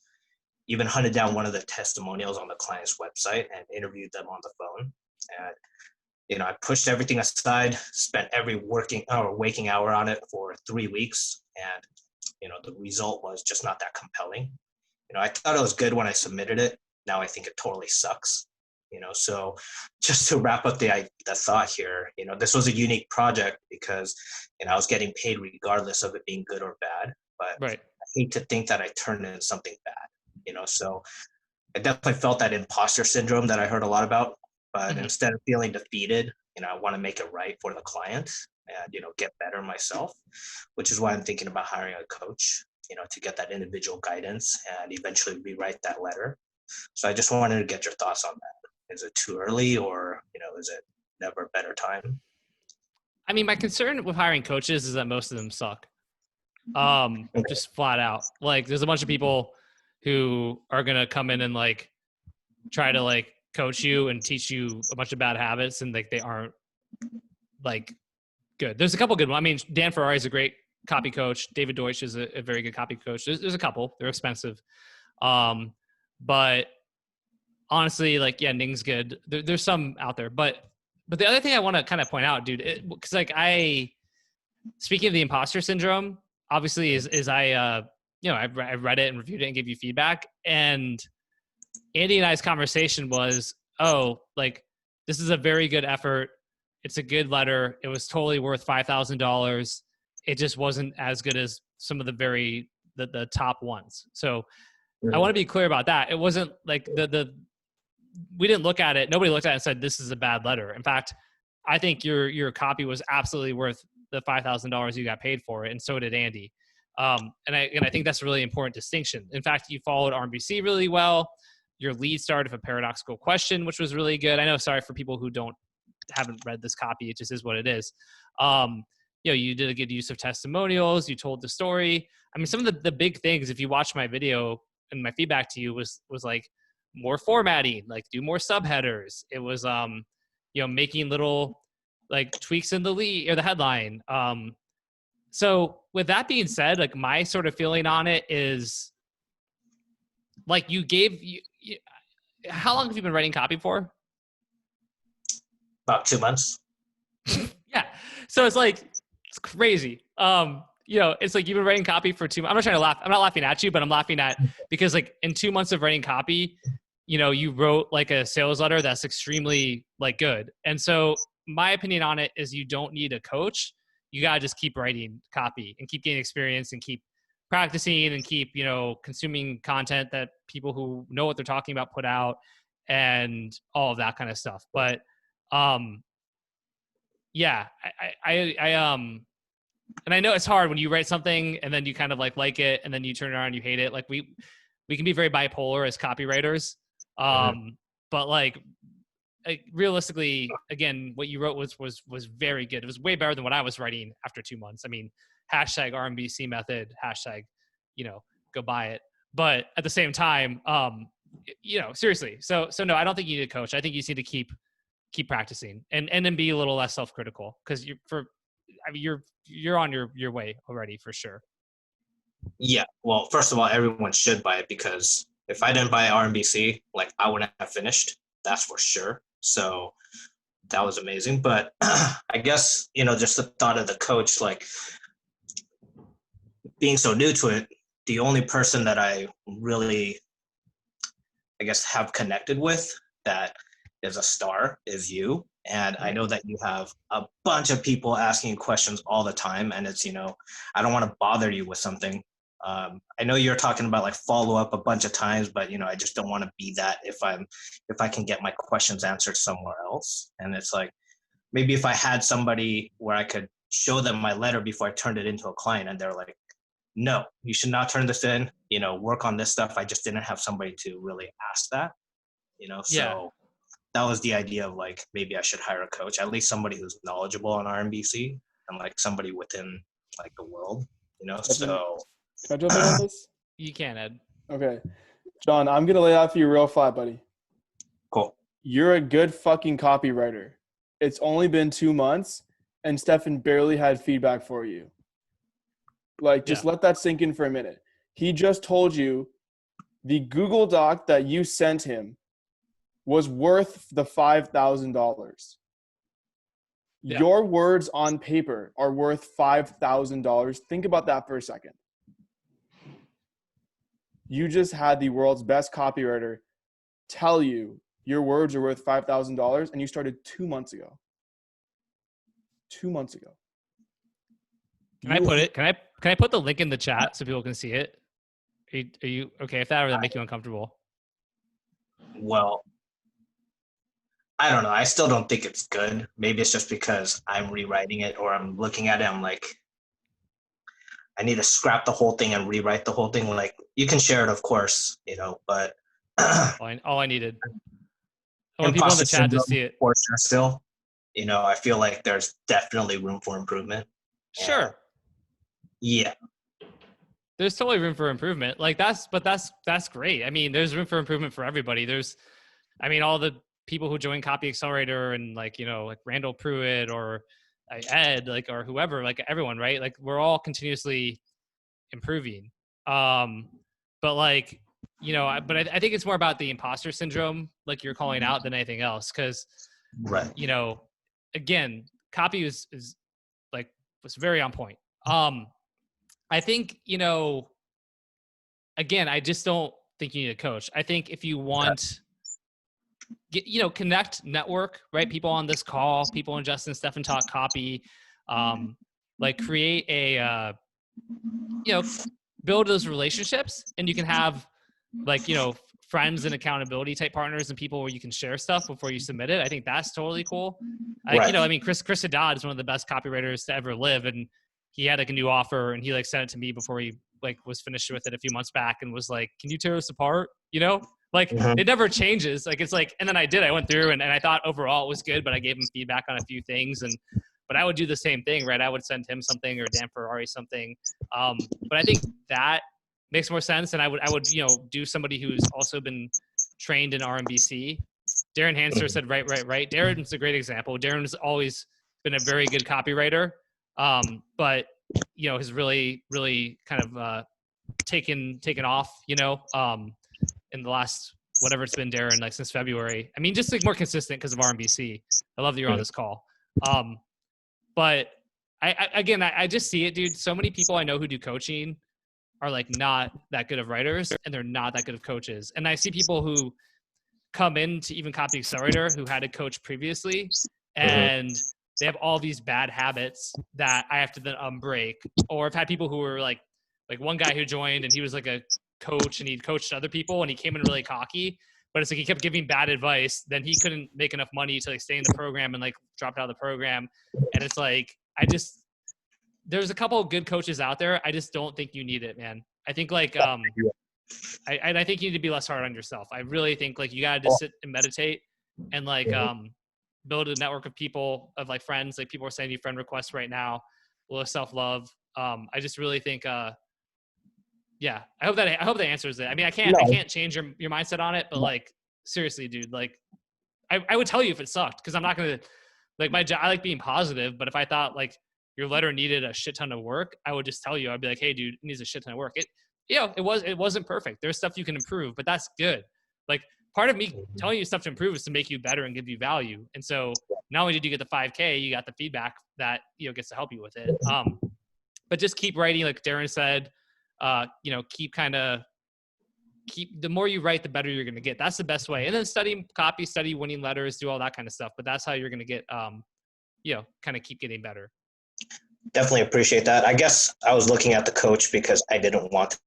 even hunted down one of the testimonials on the client's website and interviewed them on the phone. And, I pushed everything aside, spent every waking hour on it for 3 weeks. And, the result was just not that compelling. I thought it was good when I submitted it. Now I think it totally sucks. So just to wrap up the thought here, this was a unique project because, I was getting paid regardless of it being good or bad, but Right. I hate to think that I turned into something bad, so I definitely felt that imposter syndrome that I heard a lot about, but instead of feeling defeated, I want to make it right for the client and, get better myself, which is why I'm thinking about hiring a coach, to get that individual guidance and eventually rewrite that letter. So I just wanted to get your thoughts on that. Is it too early or, is it never a better time? I mean, my concern with hiring coaches is that most of them suck. Just flat out. Like, there's a bunch of people who are going to come in and try to coach you and teach you a bunch of bad habits. And they aren't good. There's a couple good ones. I mean, Dan Ferrari is a great copy coach. David Deutsch is a very good copy coach. There's a couple, they're expensive. But honestly, Ning's good. There's some out there, but the other thing I want to kind of point out, dude, because speaking of the imposter syndrome, obviously is I read it and reviewed it and gave you feedback. And Andy and I's conversation was, this is a very good effort. It's a good letter. It was totally worth $5,000. It just wasn't as good as some of the top ones. So I want to be clear about that. It wasn't we didn't look at it. Nobody looked at it and said, this is a bad letter. In fact, I think your copy was absolutely worth the $5,000 you got paid for it. And so did Andy. And I think that's a really important distinction. In fact, you followed RMBC really well. Your lead started with a paradoxical question, which was really good. I know, sorry for people who haven't read this copy. It just is what it is. You did a good use of testimonials. You told the story. I mean, some of the big things, if you watch my video and my feedback to you was more formatting, do more subheaders. It was, making little tweaks in the lead or the headline. So with that being said, my sort of feeling on it is how long have you been writing copy for? About 2 months. Yeah. So it's crazy. It's you've been writing copy for 2 months. I'm not trying to laugh. I'm not laughing at you, but I'm laughing at because in 2 months of writing copy, you wrote a sales letter that's extremely good. And so my opinion on it is you don't need a coach. You got to just keep writing copy and keep getting experience and keep practicing and keep, consuming content that people who know what they're talking about put out and all of that kind of stuff. But, yeah, and I know it's hard when you write something and then you kind of like it and then you turn around and you hate it. We can be very bipolar as copywriters. But realistically, again, what you wrote was very good. It was way better than what I was writing after 2 months. I mean, hashtag RMBC method, hashtag, go buy it. But at the same time, seriously. So no, I don't think you need a coach. I think you just need to keep practicing and then be a little less self-critical because I mean, you're on your way already for sure. Yeah. Well, first of all, everyone should buy it, because if I didn't buy RMBC, like, I wouldn't have finished. That's for sure. So that was amazing. But I guess, just the thought of the coach, like, being so new to it, the only person that I really, I guess, have connected with that is a star is you. And I know that you have a bunch of people asking questions all the time, and it's, I don't want to bother you with something. I know you're talking about like follow up a bunch of times, but I just don't want to be that if I can get my questions answered somewhere else. And it's like, maybe if I had somebody where I could show them my letter before I turned it into a client, and they're like, no, you should not turn this in, work on this stuff. I just didn't have somebody to really ask that, so that was the idea of like, maybe I should hire a coach, at least somebody who's knowledgeable on RMBC and like somebody within like the world, so. Can I jump in on this? You can, Ed. Okay. John, I'm going to lay out for you real flat, buddy. Cool. You're a good fucking copywriter. It's only been 2 months, and Stefan barely had feedback for you. Like, just let that sink in for a minute. He just told you the Google Doc that you sent him was worth the $5,000. Yeah. Your words on paper are worth $5,000. Think about that for a second. You just had the world's best copywriter tell you your words are worth $5,000, and you started 2 months ago. 2 months ago. Can I put the link in the chat so people can see it? Are you okay if that or that make you uncomfortable? Well, I don't know. I still don't think it's good. Maybe it's just because I'm rewriting it, or I'm looking at it, I'm like, I need to scrap the whole thing and rewrite the whole thing. Like, you can share it, of course, but all I needed. I want people in the chat to see it. For sure, still, I feel like there's definitely room for improvement. Sure. Yeah. There's totally room for improvement. Like that's great. I mean, there's room for improvement for everybody. All the people who join Copy Accelerator and like Randall Pruitt or Ed, like, or whoever, like everyone, right? Like we're all continuously improving. But like, I think it's more about the imposter syndrome, like you're calling out, than anything else. Cause right. Again, copy was very on point. I think, again, I just don't think you need a coach. I think if you want, connect, network, right? People on this call, people in Justin Stefan Talk Copy, like create a, build those relationships, and you can have like, friends and accountability type partners and people where you can share stuff before you submit it. I think that's totally cool. Right. Chris Haddad is one of the best copywriters to ever live. And he had like a new offer, and he like sent it to me before he like was finished with it a few months back, and was like, can you tear us apart? It never changes. Like, it's like, and then I went through and I thought overall it was good, but I gave him feedback on a few things, but I would do the same thing, right? I would send him something or Dan Ferrari something. But I think that makes more sense. And I would, do somebody who's also been trained in RMBC. Darren Hanser said, right. Darren's a great example. Darren's always been a very good copywriter. But has really, really kind of taken off, in the last, whatever it's been, Darren, like since February. I mean, just like more consistent because of RMBC. I love that you're on this call. But I just see it, dude. So many people I know who do coaching are like not that good of writers, and they're not that good of coaches. And I see people who come into even Copy Accelerator who had a coach previously, and they have all these bad habits that I have to then unbreak. Or I've had people who were like one guy who joined, and he was like a coach, and he'd coached other people, and he came in really cocky, but it's like he kept giving bad advice. Then he couldn't make enough money to like stay in the program, and like dropped out of the program. And it's like, there's a couple of good coaches out there. I just don't think you need it, man. I think like, I think you need to be less hard on yourself. I really think like you got to just sit and meditate and like, build a network of people, of like friends, like people are sending you friend requests right now, a little self-love. I just really think, I hope that answers it. I mean, I can't change your mindset on it, but like, seriously, dude, like I would tell you if it sucked, cause I'm not going to like my job. I like being positive, but if I thought like your letter needed a shit ton of work, I would just tell you, I'd be like, hey dude, it needs a shit ton of work. It wasn't perfect. There's stuff you can improve, but that's good. Like part of me telling you stuff to improve is to make you better and give you value. And so not only did you get the 5K, you got the feedback that, gets to help you with it. But just keep writing, like Darren said, keep the more you write, the better you're going to get. That's the best way. And then study copy, study winning letters, do all that kind of stuff. But that's how you're going to get, kind of keep getting better. Definitely appreciate that. I guess I was looking at the coach because I didn't want to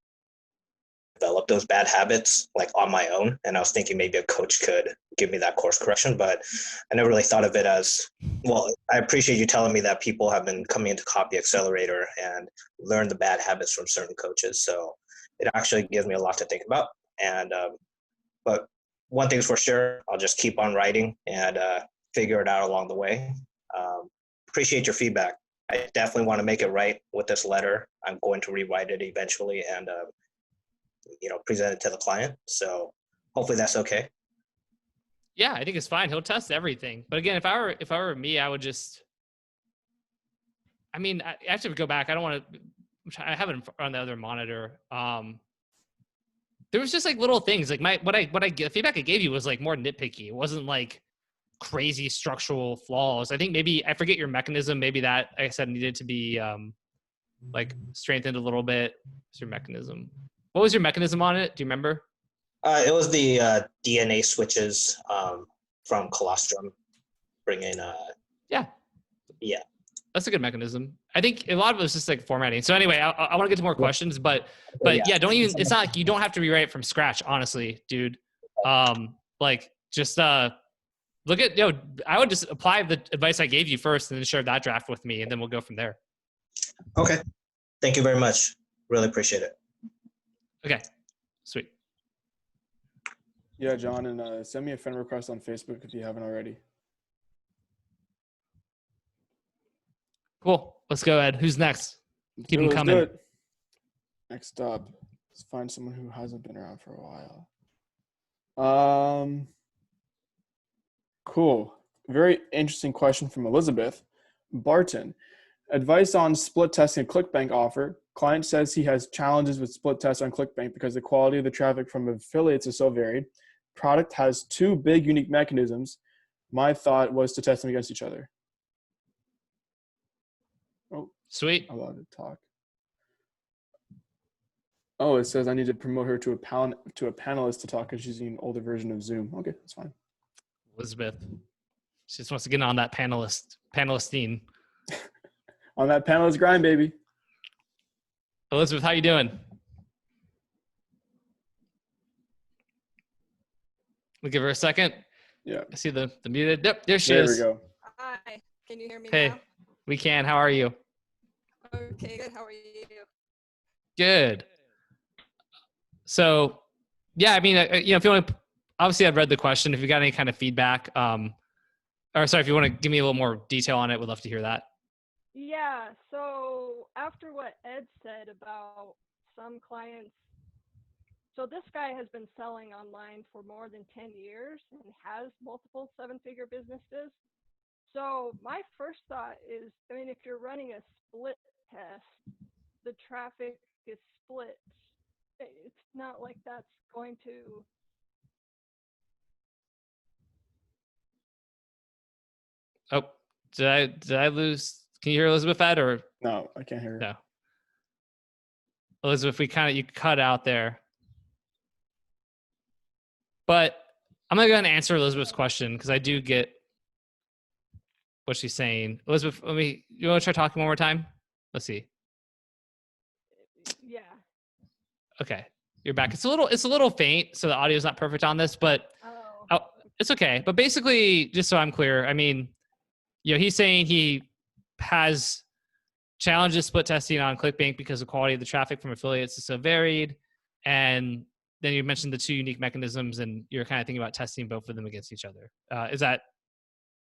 develop those bad habits like on my own. And I was thinking maybe a coach could give me that course correction, but I never really thought of it as, well, I appreciate you telling me that people have been coming into Copy Accelerator and learn the bad habits from certain coaches. So it actually gives me a lot to think about. And, but one thing's for sure, I'll just keep on writing and figure it out along the way. Appreciate your feedback. I definitely want to make it right with this letter. I'm going to rewrite it eventually and, present it to the client. So hopefully that's okay. Yeah, I think it's fine. He'll test everything. But again, if I were me, I would just, I have to go back. I don't want to, I have it on the other monitor. There was just like little things like the feedback I gave you was like more nitpicky. It wasn't like crazy structural flaws. I think maybe, I forget your mechanism. Maybe that, like I said, needed to be like strengthened a little bit. What's your mechanism? What was your mechanism on it? Do you remember? It was the DNA switches from colostrum bringing. Yeah. That's a good mechanism. I think a lot of it was just like formatting. So anyway, I want to get to more questions, but yeah, it's not like you don't have to rewrite it from scratch, honestly, dude. Just look at, I would just apply the advice I gave you first and then share that draft with me and then we'll go from there. Okay. Thank you very much. Really appreciate it. Okay. Sweet. Yeah, John, and send me a friend request on Facebook if you haven't already. Cool. Let's go, Ed. Who's next? Keep them coming. Next up, let's find someone who hasn't been around for a while. Cool. Very interesting question from Elizabeth Barton. Advice on split testing a ClickBank offer. Client says he has challenges with split tests on ClickBank because the quality of the traffic from affiliates is so varied. Product has two big unique mechanisms. My thought was to test them against each other. Oh, sweet. Allowed to talk. Oh, it says I need to promote her to a panelist to talk because she's using an older version of Zoom. Okay, that's fine. Elizabeth, she just wants to get on that panelistine. On that panelist grind, baby. Elizabeth, how you doing? We'll give her a second. Yeah. I see the muted. Yep, there she is. There we go. Hi, can you hear me Hey, now? we can. How are you? Okay, good. How are you? Good. So, yeah, if you want to, obviously I've read the question. If you got any kind of feedback, if you want to give me a little more detail on it, we'd love to hear that. Yeah, so after what Ed said about some clients, so this guy has been selling online for more than 10 years and has multiple seven-figure businesses. So my first thought is, if you're running a split test, the traffic is split. It's not like that's going to... Oh, did I lose? Can you hear Elizabeth Ed or? No, I can't hear her. No. Elizabeth, you cut out there. But I'm going to go ahead and answer Elizabeth's question because I do get what she's saying. Elizabeth, you want to try talking one more time? Let's see. Yeah. Okay. You're back. It's a little faint, so the audio is not perfect on this, but it's okay. But basically, just so I'm clear, he's saying he has challenges split testing on ClickBank because the quality of the traffic from affiliates is so varied. And then you mentioned the two unique mechanisms and you're kind of thinking about testing both of them against each other. Is that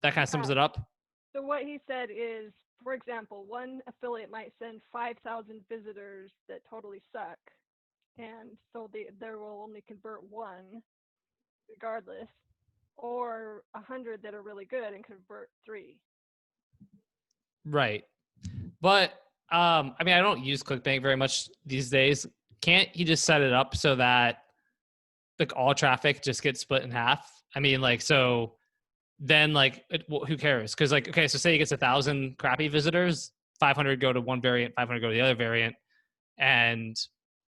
kind of sums it up? So what he said is, for example, one affiliate might send 5,000 visitors that totally suck. And so they will only convert one regardless, or 100 that are really good and convert 3. Right. But I mean, I don't use ClickBank very much these days. Can't you just set it up so that like all traffic just gets split in half? I mean, like, so then like, who cares? Because like, okay, so say he gets 1,000 crappy visitors, 500 go to one variant, 500 go to the other variant, and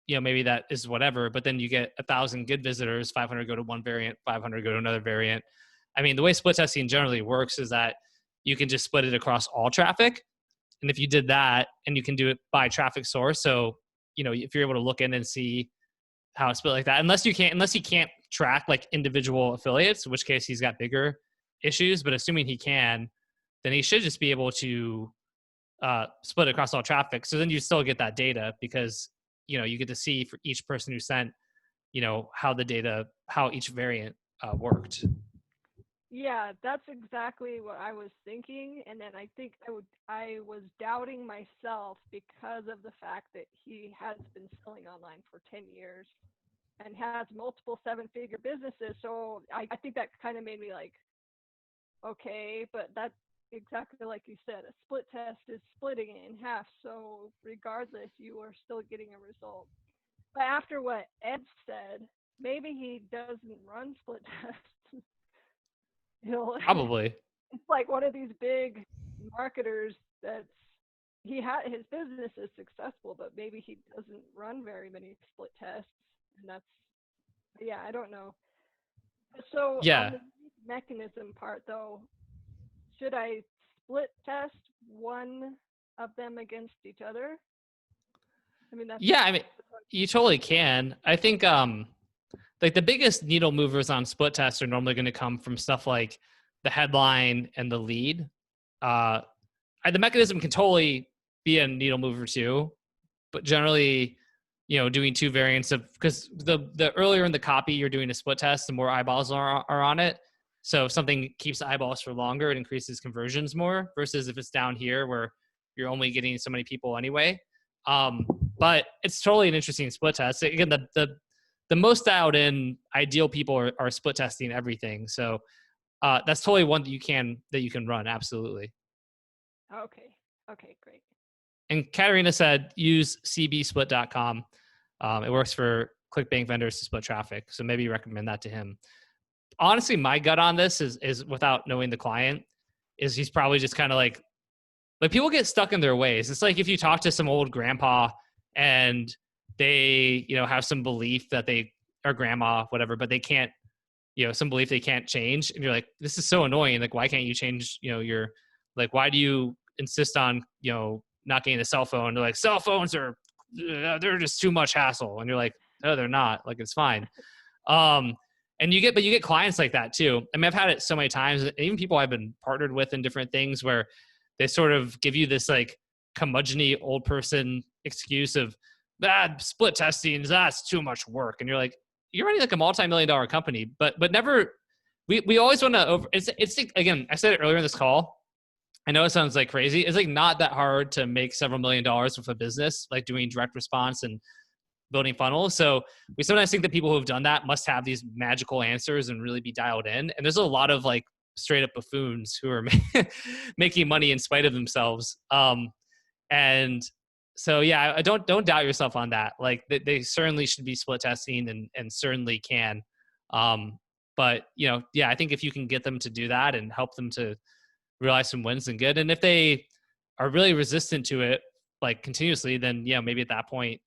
maybe that is whatever. But then you get 1,000 good visitors, 500 go to one variant, 500 go to another variant. I mean, the way split testing generally works is that you can just split it across all traffic. And if you did that, and you can do it by traffic source, so if you're able to look in and see how it's split like that, unless you can't track like individual affiliates, in which case he's got bigger issues. But assuming he can, then he should just be able to split across all traffic. So then you still get that data because you get to see for each person who sent how each variant worked. Yeah, that's exactly what I was thinking. And then I think I was doubting myself because of the fact that he has been selling online for 10 years and has multiple 7-figure businesses. So I think that kind of made me like, okay, but that's exactly like you said, a split test is splitting it in half. So regardless, you are still getting a result. But after what Ed said, maybe he doesn't run split tests. Probably. It's like one of these big marketers his business is successful, but maybe he doesn't run very many split tests. And I don't know. So Yeah. on the mechanism part though, should I split test one of them against each other? I mean, you totally can. I think like the biggest needle movers on split tests are normally going to come from stuff like the headline and the lead. The mechanism can totally be a needle mover too, but generally, doing two variants because the earlier in the copy you're doing a split test, the more eyeballs are on it. So if something keeps eyeballs for longer, it increases conversions more versus if it's down here where you're only getting so many people anyway. But it's totally an interesting split test. Again, the most dialed in ideal people are split testing everything. So that's totally one that you can run. Absolutely. Okay, great. And Katarina said, use cbsplit.com. It works for ClickBank vendors to split traffic. So maybe you recommend that to him. Honestly, my gut on this is without knowing the client is he's probably just kind of like people get stuck in their ways. It's like if you talk to some old grandpa and they, have some belief that they are grandma, whatever, but they can't, some belief they can't change. And you're like, this is so annoying. Like, why can't you change, why do you insist on, not getting a cell phone? They're like, cell phones they're just too much hassle. And you're like, no, they're not. Like, it's fine. And you get clients like that too. I mean, I've had it so many times, and even people I've been partnered with in different things where they sort of give you this like curmudgeon-y old person excuse of split testing, that's too much work. And you're like, you're running like a multi-million-dollar company, but never, we always want to it's again, I said it earlier in this call. I know it sounds like crazy. It's like not that hard to make several $1 million with a business, like doing direct response and building funnels. So we sometimes think that people who have done that must have these magical answers and really be dialed in. And there's a lot of like straight up buffoons who are making money in spite of themselves. And so, yeah, I don't doubt yourself on that. Like they certainly should be split testing and certainly can. But I think if you can get them to do that and help them to realize some wins and good. And if they are really resistant to it, like continuously, then maybe at that point,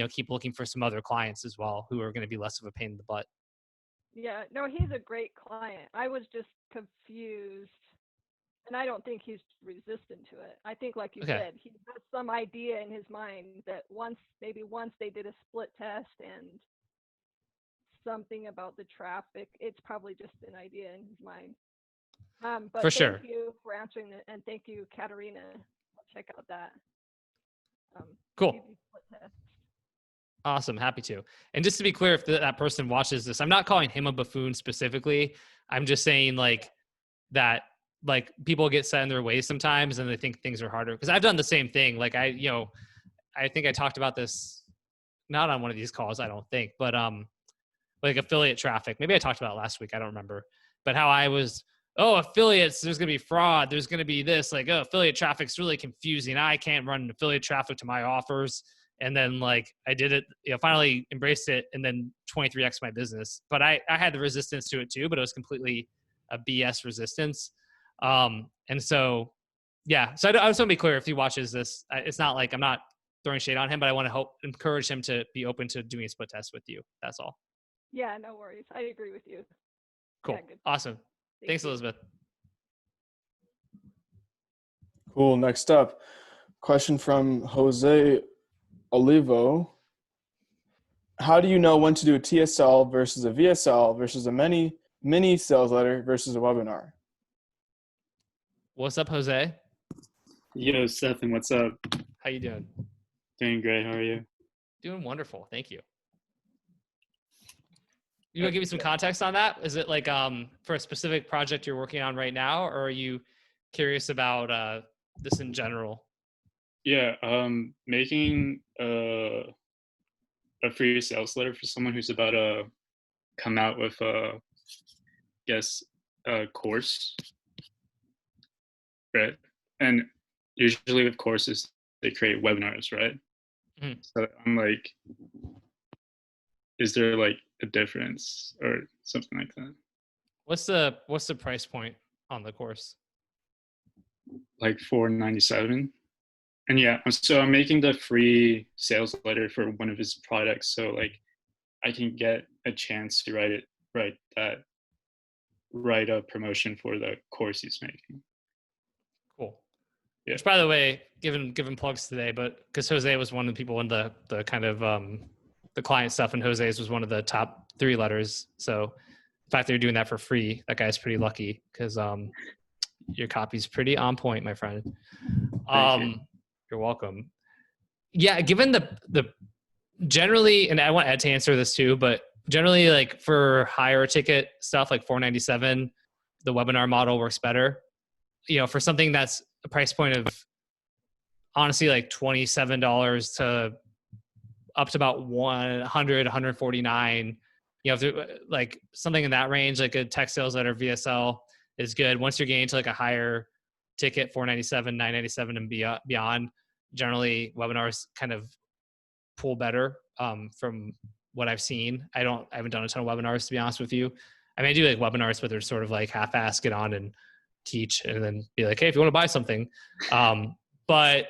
keep looking for some other clients as well who are going to be less of a pain in the butt. Yeah, no, he's a great client. I was just confused, and I don't think he's resistant to it. I think, like you said, he has some idea in his mind that once they did a split test and something about the traffic, it's probably just an idea in his mind. But for sure. Thank you for answering it, and thank you, Katarina. I'll check out that. Cool. Split test. Awesome. Happy to. And just to be clear, if that person watches this, I'm not calling him a buffoon specifically. I'm just saying like that, like people get set in their ways sometimes and they think things are harder. Cause I've done the same thing. Like I think I talked about this, not on one of these calls, I don't think, but like affiliate traffic. Maybe I talked about it last week. I don't remember, but how I was oh, affiliates, there's going to be fraud. There's going to be this, like, oh, affiliate traffic's really confusing. I can't run affiliate traffic to my offers. And then like I did it, finally embraced it, and then 23x my business. But I had the resistance to it too, but it was completely a BS resistance. And so, yeah. So I just want to be clear, if he watches this, it's not like I'm not throwing shade on him, but I want to encourage him to be open to doing a split test with you. That's all. Yeah, no worries. I agree with you. Cool. Yeah, good. Awesome. Thanks, you. Elizabeth. Cool. Next up, question from Jose Olivo. How do you know when to do a TSL versus a VSL versus a mini sales letter versus a webinar? What's up, Jose? Yo, Stefan, what's up? How you doing? Doing great. How are you? Doing wonderful. Thank you. You want to give me some context on that? Is it like for a specific project you're working on right now, or are you curious about this in general? Yeah, making a free sales letter for someone who's about to come out with a course, right? And usually with courses, they create webinars, right? Mm-hmm. So I'm like, is there like a difference or something like that? What's the price point on the course? Like $497. And yeah, so I'm making the free sales letter for one of his products, so like I can get a chance to write a promotion for the course he's making. Cool. Yeah. Which, by the way, given plugs today, but because Jose was one of the people in the kind of the client stuff, and Jose's was one of the top 3 letters. So the fact that you're doing that for free, that guy's pretty lucky, because your copy's pretty on point, my friend. Thank you. You're welcome. Yeah, given the generally, and I want Ed to answer this too, but generally, like for higher ticket stuff like $497, the webinar model works better. For something that's a price point of honestly like $27 to up to about $100, $149, like something in that range, like a tech sales letter VSL is good. Once you're getting to like a higher ticket, $497, $997 and beyond, generally webinars kind of pull better from what I've seen. I haven't done a ton of webinars, to be honest with you. I mean, I do like webinars, but they're sort of like half-ass, get on and teach and then be like, hey, if you want to buy something. But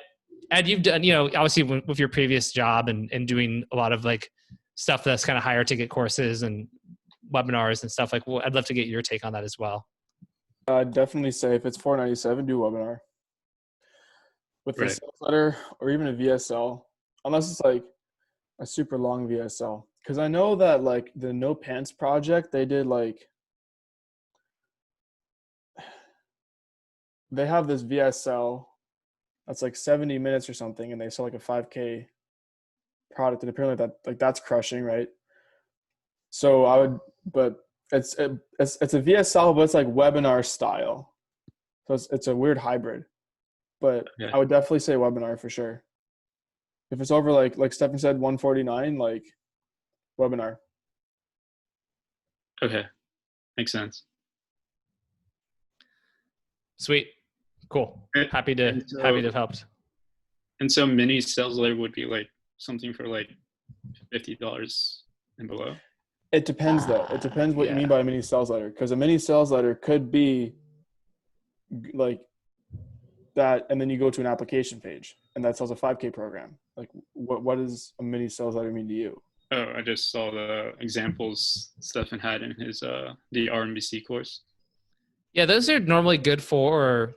Ed, you've done, obviously with your previous job and doing a lot of like stuff that's kind of higher ticket courses and webinars and stuff, like, well, I'd love to get your take on that as well. I'd definitely say if it's $497, do a webinar. With a sales letter or even a VSL, unless it's like a super long VSL. Because I know that like the No Pants project, they did like, they have this VSL that's like 70 minutes or something, and they sell like a 5K product, and apparently that's crushing, right? So but it's a VSL, but it's like webinar style, so it's a weird hybrid. But yeah. I would definitely say webinar for sure. If it's over like Stefan said, 149, like webinar. Okay, makes sense. Sweet, cool. Happy to have helped. And so mini sales letter would be like something for like $50 and below. It depends though. It depends what you mean by a mini sales letter, because a mini sales letter could be like that, and then you go to an application page and that sells a 5K program. Like what does a mini sales letter mean to you? Oh, I just saw the examples Stefan had in his the RMBC course. Yeah, those are normally good for,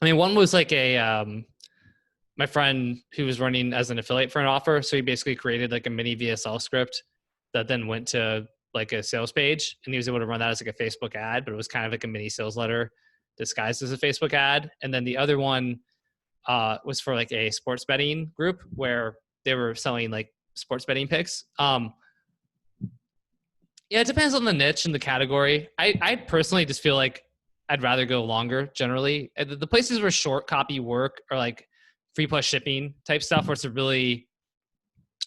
I mean, one was like my friend who was running as an affiliate for an offer. So he basically created like a mini VSL script that then went to like a sales page, and he was able to run that as like a Facebook ad, but it was kind of like a mini sales letter disguised as a Facebook ad. And then the other one was for like a sports betting group where they were selling like sports betting picks. Yeah, it depends on the niche and the category. I personally just feel like I'd rather go longer generally. The places where short copy work are like free plus shipping type stuff, where it's really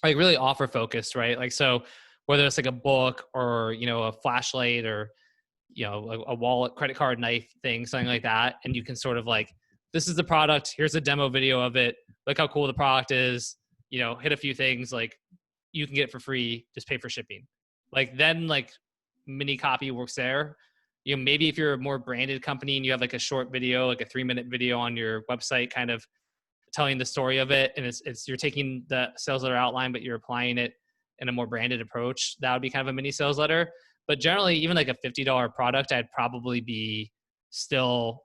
offer focused, right? Like, so whether it's like a book or, a flashlight or, you know, a wallet, credit card, knife thing, something like that. And you can sort of like, this is the product. Here's a demo video of it. Look how cool the product is. You know, hit a few things, like you can get it for free, just pay for shipping. Like then like mini copy works there. You know, maybe if you're a more branded company and you have like a short video, like a 3-minute video on your website, kind of telling the story of it. And it's, you're taking the sales letter outline, but you're applying it in a more branded approach. That would be kind of a mini sales letter. But generally, even like a $50 product, I'd probably be still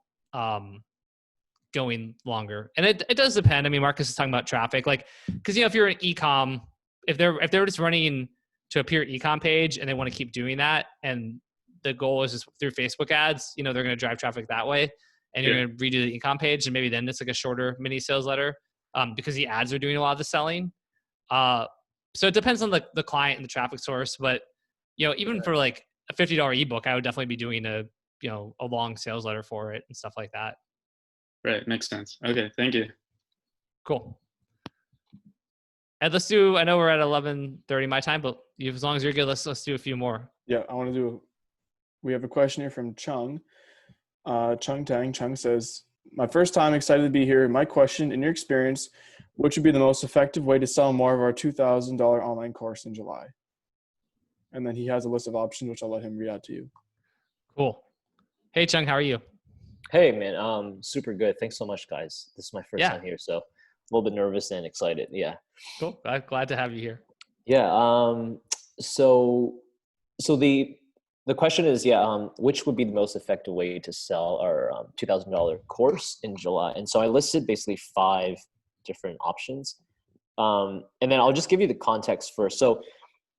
going longer. And it does depend. I mean, Marcus is talking about traffic, like, because, you know, if you're an e-com, if they're just running to a pure e-com page and they want to keep doing that, and the goal is just through Facebook ads, you know, they're going to drive traffic that way, and you're going to redo the e-com page, and maybe then it's like a shorter mini sales letter because the ads are doing a lot of the selling. So it depends on the client and the traffic source. But, you know, even for like a $50 ebook, I would definitely be doing a long sales letter for it and stuff like that. Right. Makes sense. Okay. Thank you. Cool. Ed, let's do, I know we're at 11:30 my time, but as long as you're good, let's do a few more. Yeah, we have a question here from Chung. Chung Tang. Chung says, my first time, excited to be here. My question, in your experience, which would be the most effective way to sell more of our $2,000 online course in July? And then he has a list of options, which I'll let him read out to you. Cool. Hey, Chung, how are you? Hey, man. Super good. Thanks so much, guys. This is my first time here, so a little bit nervous and excited. Yeah. Cool. Glad to have you here. Yeah. So the question is, which would be the most effective way to sell our $2,000 course in July? And so I listed basically 5 different options. And then I'll just give you the context first. So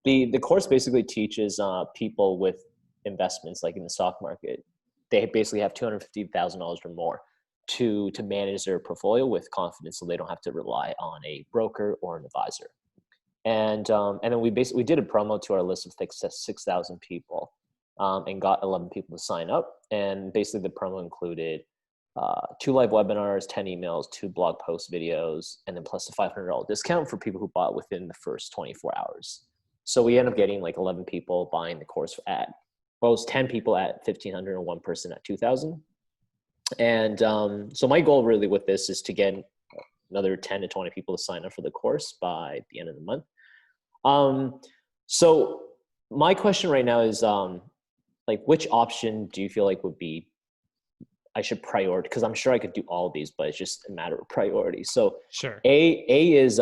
the course basically teaches people with investments, like in the stock market, they basically have $250,000 or more to manage their portfolio with confidence, so they don't have to rely on a broker or an advisor. And then we did a promo to our list of 6,000 people, and got 11 people to sign up. And basically the promo included 2 live webinars, 10 emails, 2 blog post videos, and then plus a $500 discount for people who bought within the first 24 hours. So we end up getting like 11 people buying the course at, well, it was 10 people at $1,500 and 1 person at $2,000. And so my goal really with this is to get another 10 to 20 people to sign up for the course by the end of the month. So my question right now is, like, which option do you feel like would be, I should prioritize? Because I'm sure I could do all of these, but it's just a matter of priority. So sure. A is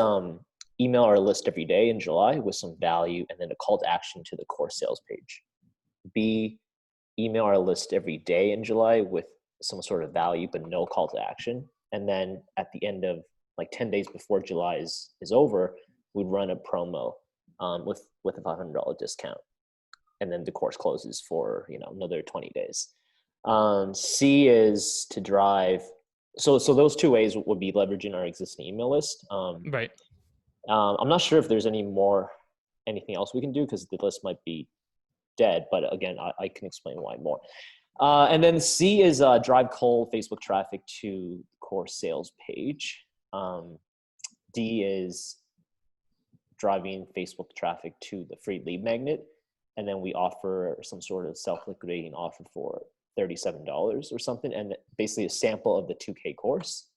email our list every day in July with some value, and then a call to action to the course sales page. B, email our list every day in July with some sort of value, but no call to action. And then at the end of like 10 days before July is over, we'd run a promo with a $500 discount. And then the course closes for, another 20 days. C is to drive. So those 2 ways would be leveraging our existing email list. Right. I'm not sure if there's anything else we can do, because the list might be dead, but again, I can explain why more. And then C is drive cold Facebook traffic to the course sales page. D is driving Facebook traffic to the free lead magnet. And then we offer some sort of self-liquidating offer for $37 or something, and basically a sample of the 2K course.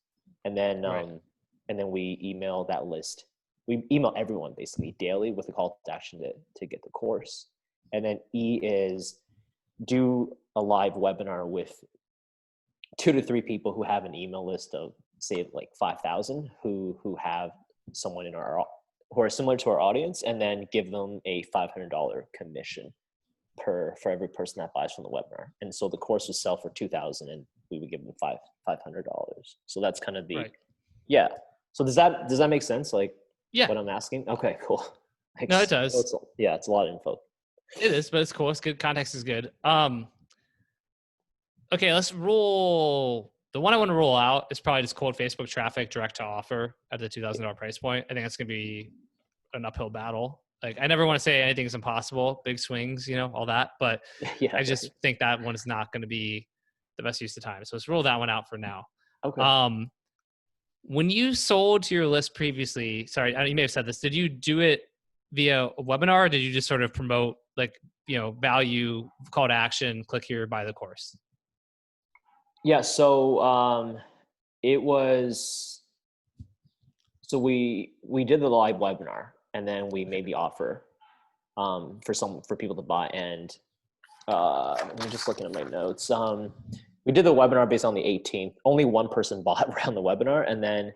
And then and then we email that list. We email everyone basically daily with a call to action to get the course. And then E is do a live webinar with 2 to 3 people who have an email list of, say, like 5,000 who have someone who are similar to our audience, and then give them a $500 commission for every person that buys from the webinar. And so the course would sell for $2,000, and we would give them $500. So that's kind of the So does that make sense? Like what I'm asking? Okay, cool. No, it does. It's a lot of info. It is, but it's cool. It's good. Context is good. Okay, let's roll. The one I want to roll out is probably just cold Facebook traffic direct to offer at the $2,000 price point. I think that's going to be an uphill battle. Like, I never want to say anything is impossible, big swings, all that. But I just think that one is not going to be the best use of time. So let's roll that one out for now. Okay. When you sold to your list previously, sorry, you may have said this. Did you do it via a webinar, or did you just sort of promote, like, value, call to action, click here, buy the course? Yeah. So it was, so we did the live webinar, and then we made the offer for people to buy. And I'm just looking at my notes. We did the webinar based on the 18th. Only one person bought around the webinar, and then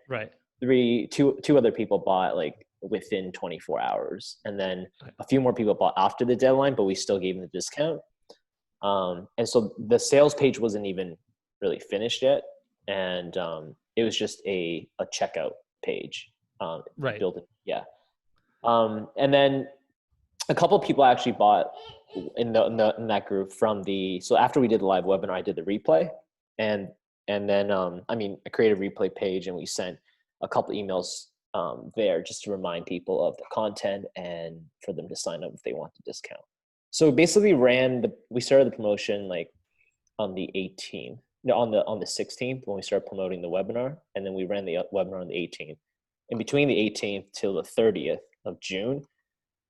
two other people bought like within 24 hours, and then a few more people bought after the deadline, but we still gave them the discount. And so the sales page wasn't even really finished yet, and it was just a checkout page. Built it. Yeah. And then a couple of people actually bought in that group so after we did the live webinar, I did the replay, and then I created a replay page, and we sent a couple emails there just to remind people of the content and for them to sign up if they want the discount. So basically we started the promotion like on the 18th, on the 16th when we started promoting the webinar, and then we ran the webinar on the 18th. And between the 18th till the 30th of June,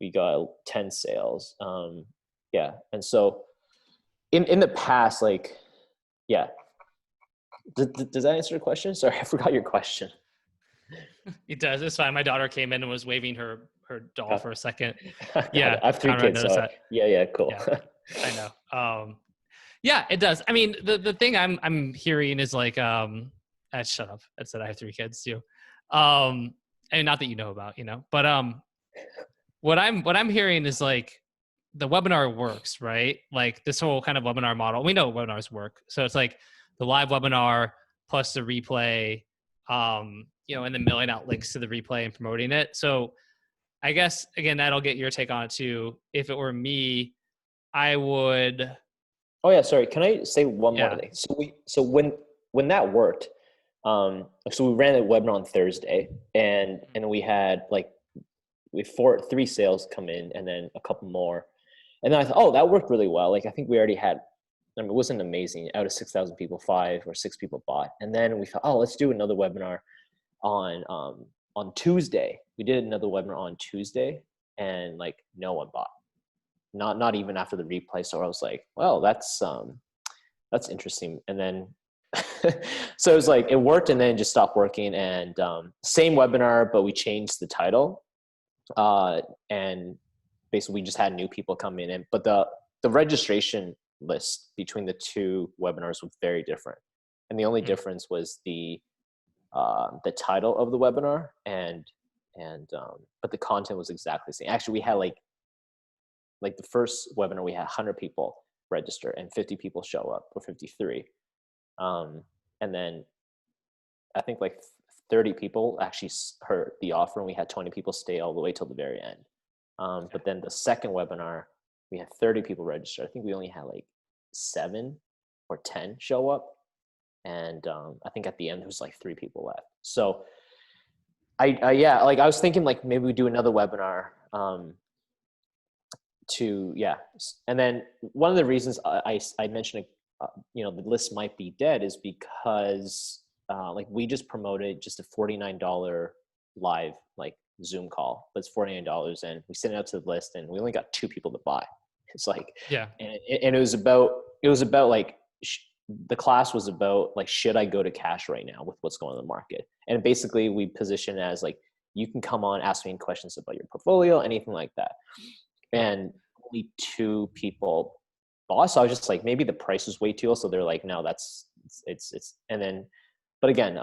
we got 10 sales. And so in the past, like, yeah. Does that answer your question? Sorry, I forgot your question. It does. It's fine. My daughter came in and was waving her doll for a second. Yeah. I have 3 kids. So yeah, cool. Yeah, I know. Yeah, it does. I mean, the thing I'm hearing is like, shut up. I said I have 3 kids too. And not that you know about, but what I'm hearing is like the webinar works, right? Like this whole kind of webinar model. We know webinars work. So it's like the live webinar plus the replay, and then mailing out links to the replay and promoting it. So I guess, again, that'll get your take on it too. If it were me, I would. Oh yeah. Sorry. Can I say one more thing? So when that worked, so we ran a webinar on Thursday, and we had we had 3 sales come in, and then a couple more. And then I thought, that worked really well. Like, I think we already had, it wasn't amazing. Out of 6,000 people, 5 or 6 people bought. And then we thought, let's do another webinar on Tuesday. We did another webinar on Tuesday, and no one bought. Not even after the replay. So I was like, well, that's interesting. And then, so it was like, it worked and then just stopped working. And same webinar, but we changed the title. And basically we just had new people come in, but the registration list between the 2 webinars was very different. And the only difference was the title of the webinar but the content was exactly the same. Actually, we had like the first webinar, we had 100 people register and 50 people show up, or 53. And then I think 30 people actually heard the offer, and we had 20 people stay all the way till the very end. But then the second webinar, we had 30 people register. I think we only had 7 or 10 show up. And I think at the end, there was 3 people left. So I was thinking maybe we do another webinar And then one of the reasons I mentioned, the list might be dead is because we just promoted just a $49 live Zoom call. That's $49, and we sent it out to the list, and we only got 2 people to buy. It's and it was about the class was about should I go to cash right now with what's going on in the market? And basically we position it as you can come on, ask me questions about your portfolio, anything like that. And only 2 people bought. So I was just maybe the price was way too low. So they're no, it's and then, but again,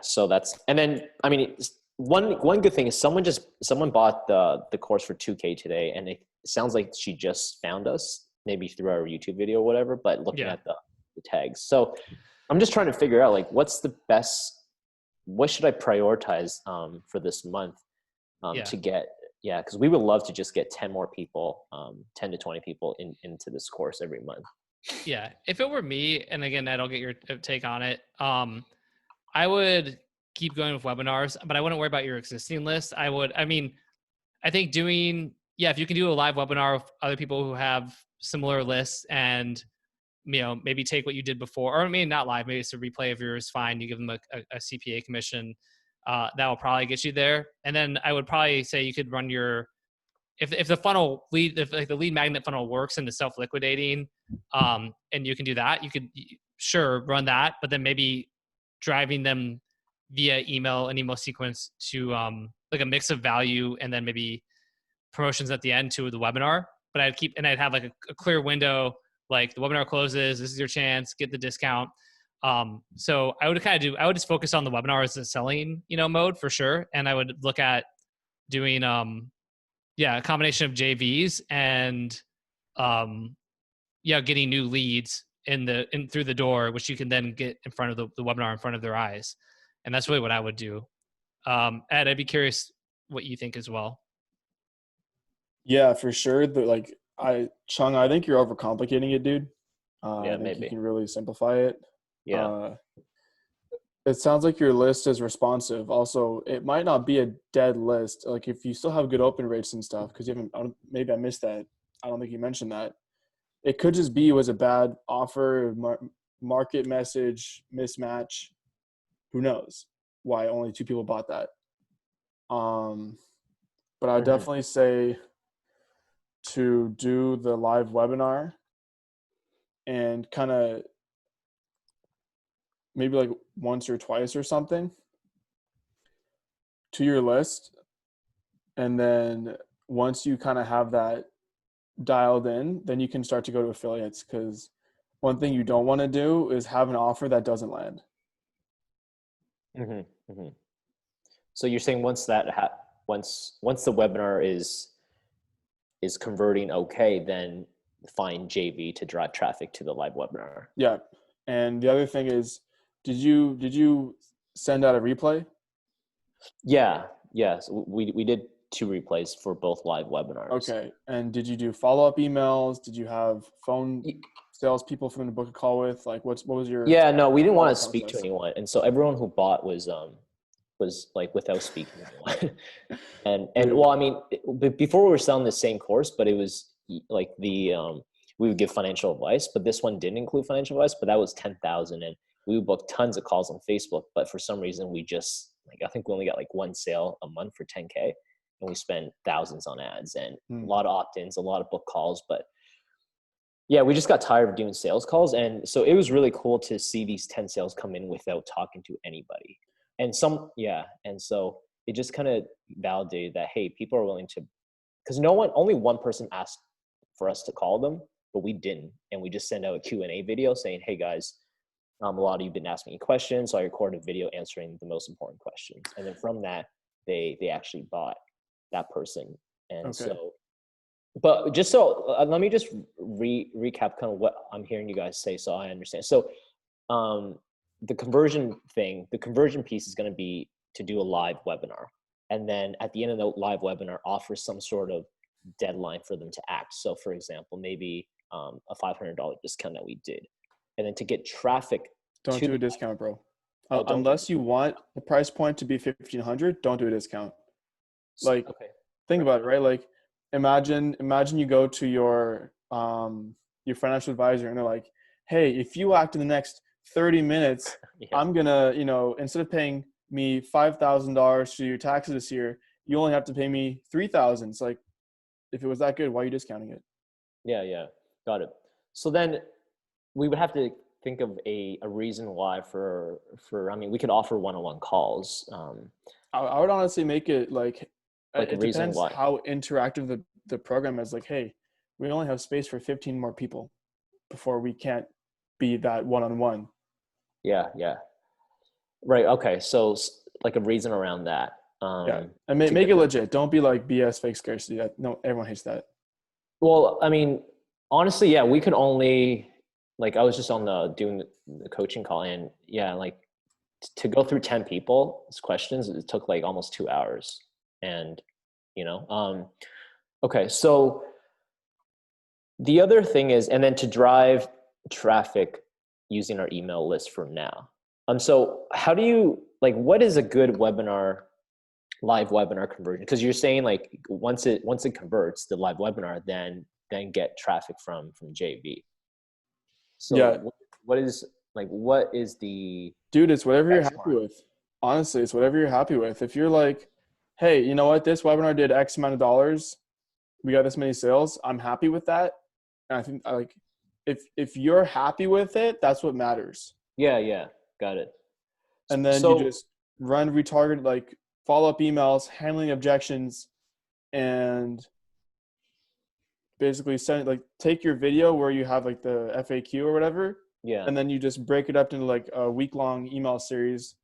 so that's, and then, I mean, one good thing is someone bought the course for $2,000 today, and it sounds like she just found us maybe through our YouTube video or whatever, but looking at the tags. So I'm just trying to figure out what should I prioritize for this month to get, because we would love to just get 10 more people, 10 to 20 people into this course every month. Yeah. If it were me, and again, Ed, I'll get your take on it. I would keep going with webinars, but I wouldn't worry about your existing list. I think if you can do a live webinar with other people who have similar lists, and maybe take what you did before, or maybe not live, maybe it's a replay of yours, fine. You give them a CPA commission. That will probably get you there. And then I would probably say you could run your if the funnel lead, if like the lead magnet funnel works into self-liquidating, and you can do that, you could sure run that, but then maybe driving them via email and email sequence to like a mix of value and then maybe promotions at the end to the webinar. But I'd have like a clear window, like the webinar closes, this is your chance, get the discount. So I would I would just focus on the webinar as a selling, mode for sure. And I would look at doing, a combination of JVs and, getting new leads in through the door, which you can then get in front of the webinar in front of their eyes. And that's really what I would do. Ed, I'd be curious what you think as well. Yeah, for sure. Chung, I think you're overcomplicating it, dude. Yeah, I think maybe. you can really simplify it. Yeah. It sounds like your list is responsive. Also, it might not be a dead list. Like if you still have good open rates and stuff, because maybe I missed that. I don't think you mentioned that. It could just be it was a bad offer, market message mismatch. Who knows why only 2 people bought that? But I would definitely say to do the live webinar and kind of maybe like once or twice or something to your list. And then once you kind of have that dialed in, then you can start to go to affiliates, because one thing you don't want to do is have an offer that doesn't land. So you're saying once that once the webinar is converting okay, then find JV to drive traffic to the live webinar. Yeah. And the other thing is, did you send out a replay? Yeah. Yes. We did 2 replays for both live webinars. Okay. And did you do follow-up emails? Did you have phone salespeople for them to book a call with? Like what was your? Yeah, no, we didn't want to speak to anyone. And so everyone who bought was like without speaking to anyone. and well, I mean, before we were selling the same course, but it was like we would give financial advice, but this one didn't include financial advice, but that was 10,000, and we would book tons of calls on Facebook. But for some reason we just I think we only got like 1 sale a month for 10K, and we spent thousands on ads and a lot of opt-ins, a lot of book calls. But yeah, we just got tired of doing sales calls. And so it was really cool to see these 10 sales come in without talking to anybody. And so it just kind of validated that, hey, people are willing to, because only one person asked for us to call them, but we didn't. And we just sent out a Q&A video saying, hey guys, a lot of you have been asking me questions. So I recorded a video answering the most important questions. And then from that, they actually bought that person. And so, but just so, let me just recap kind of what I'm hearing you guys say so I understand. So the conversion piece is going to be to do a live webinar. And then at the end of the live webinar, offer some sort of deadline for them to act. So for example, maybe a $500 discount that we did. And then to get traffic. Don't do a discount, bro. Unless you want the price point to be $1,500, don't do a discount. Like, think about it, right? Like, imagine you go to your financial advisor and they're like, hey, if you act in the next 30 minutes, I'm gonna, instead of paying me $5,000 to your taxes this year, you only have to pay me $3,000. It's like, if it was that good, why are you discounting it? Yeah, got it. So then we would have to think of a reason why for I mean, we could offer one-on-one calls. I would honestly make it like it depends why. how interactive the program is. Like, hey, we only have space for 15 more people before we can't be that one-on-one. Yeah. Right. Okay. So like a reason around that. And make it legit. Don't be like BS fake scarcity. No, everyone hates that. Well, I mean, honestly, yeah, we could only, like, I was just doing the coaching call, and like to go through 10 people's questions, it took like almost 2 hours. And, okay. So the other thing is, and then to drive traffic using our email list for now. So how do you, like, what is a good live webinar conversion? Because you're saying like once it converts the live webinar, then get traffic from JV. So what is the dude? It's whatever you're happy with. Honestly, it's whatever you're happy with. If you're like, hey, you know what? This webinar did X amount of dollars. we got this many sales. I'm happy with that. And I think like if you're happy with it, that's what matters. Yeah. Got it. And then So, you just run retargeted, like follow-up emails, handling objections, and basically take your video where you have like the FAQ or whatever. yeah. And then you just break it up into like a week-long email series,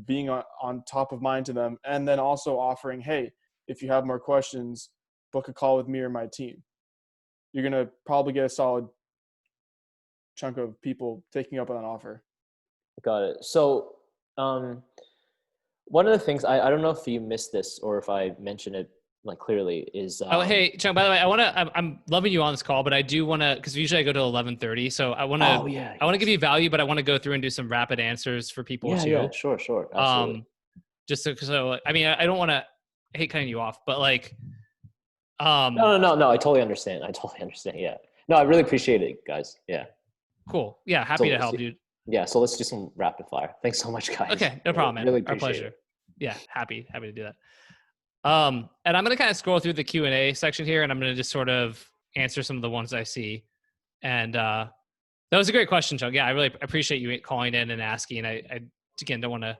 being on top of mind to them. And then also offering, hey, if you have more questions, book a call with me or my team. You're going to probably get a solid chunk of people taking up on an offer. Got it. So, one of the things I don't know if you missed this or if I mentioned it like clearly is. Oh, hey, Chung, by the way, I'm loving you on this call, but I do want to, because usually I go to 11:30. So I want to, Oh yeah. I want to give you value, but I want to go through and do some rapid answers for people too. Yeah, sure. Absolutely. Just so, I mean, I don't want to hate cutting you off, but like, No. I totally understand. Yeah. No, I really appreciate it, guys. Yeah. Cool. Yeah. Happy to help, dude. Yeah. So let's do some rapid fire. Thanks so much, guys. Okay. No problem, man. Really Our appreciate pleasure. it. Yeah. Happy to do that. And I'm going to kind of scroll through the Q&A section here, and I'm going to just sort of answer some of the ones I see. And that was a great question, Chuck. Yeah, I really appreciate you calling in and asking. I again, don't want to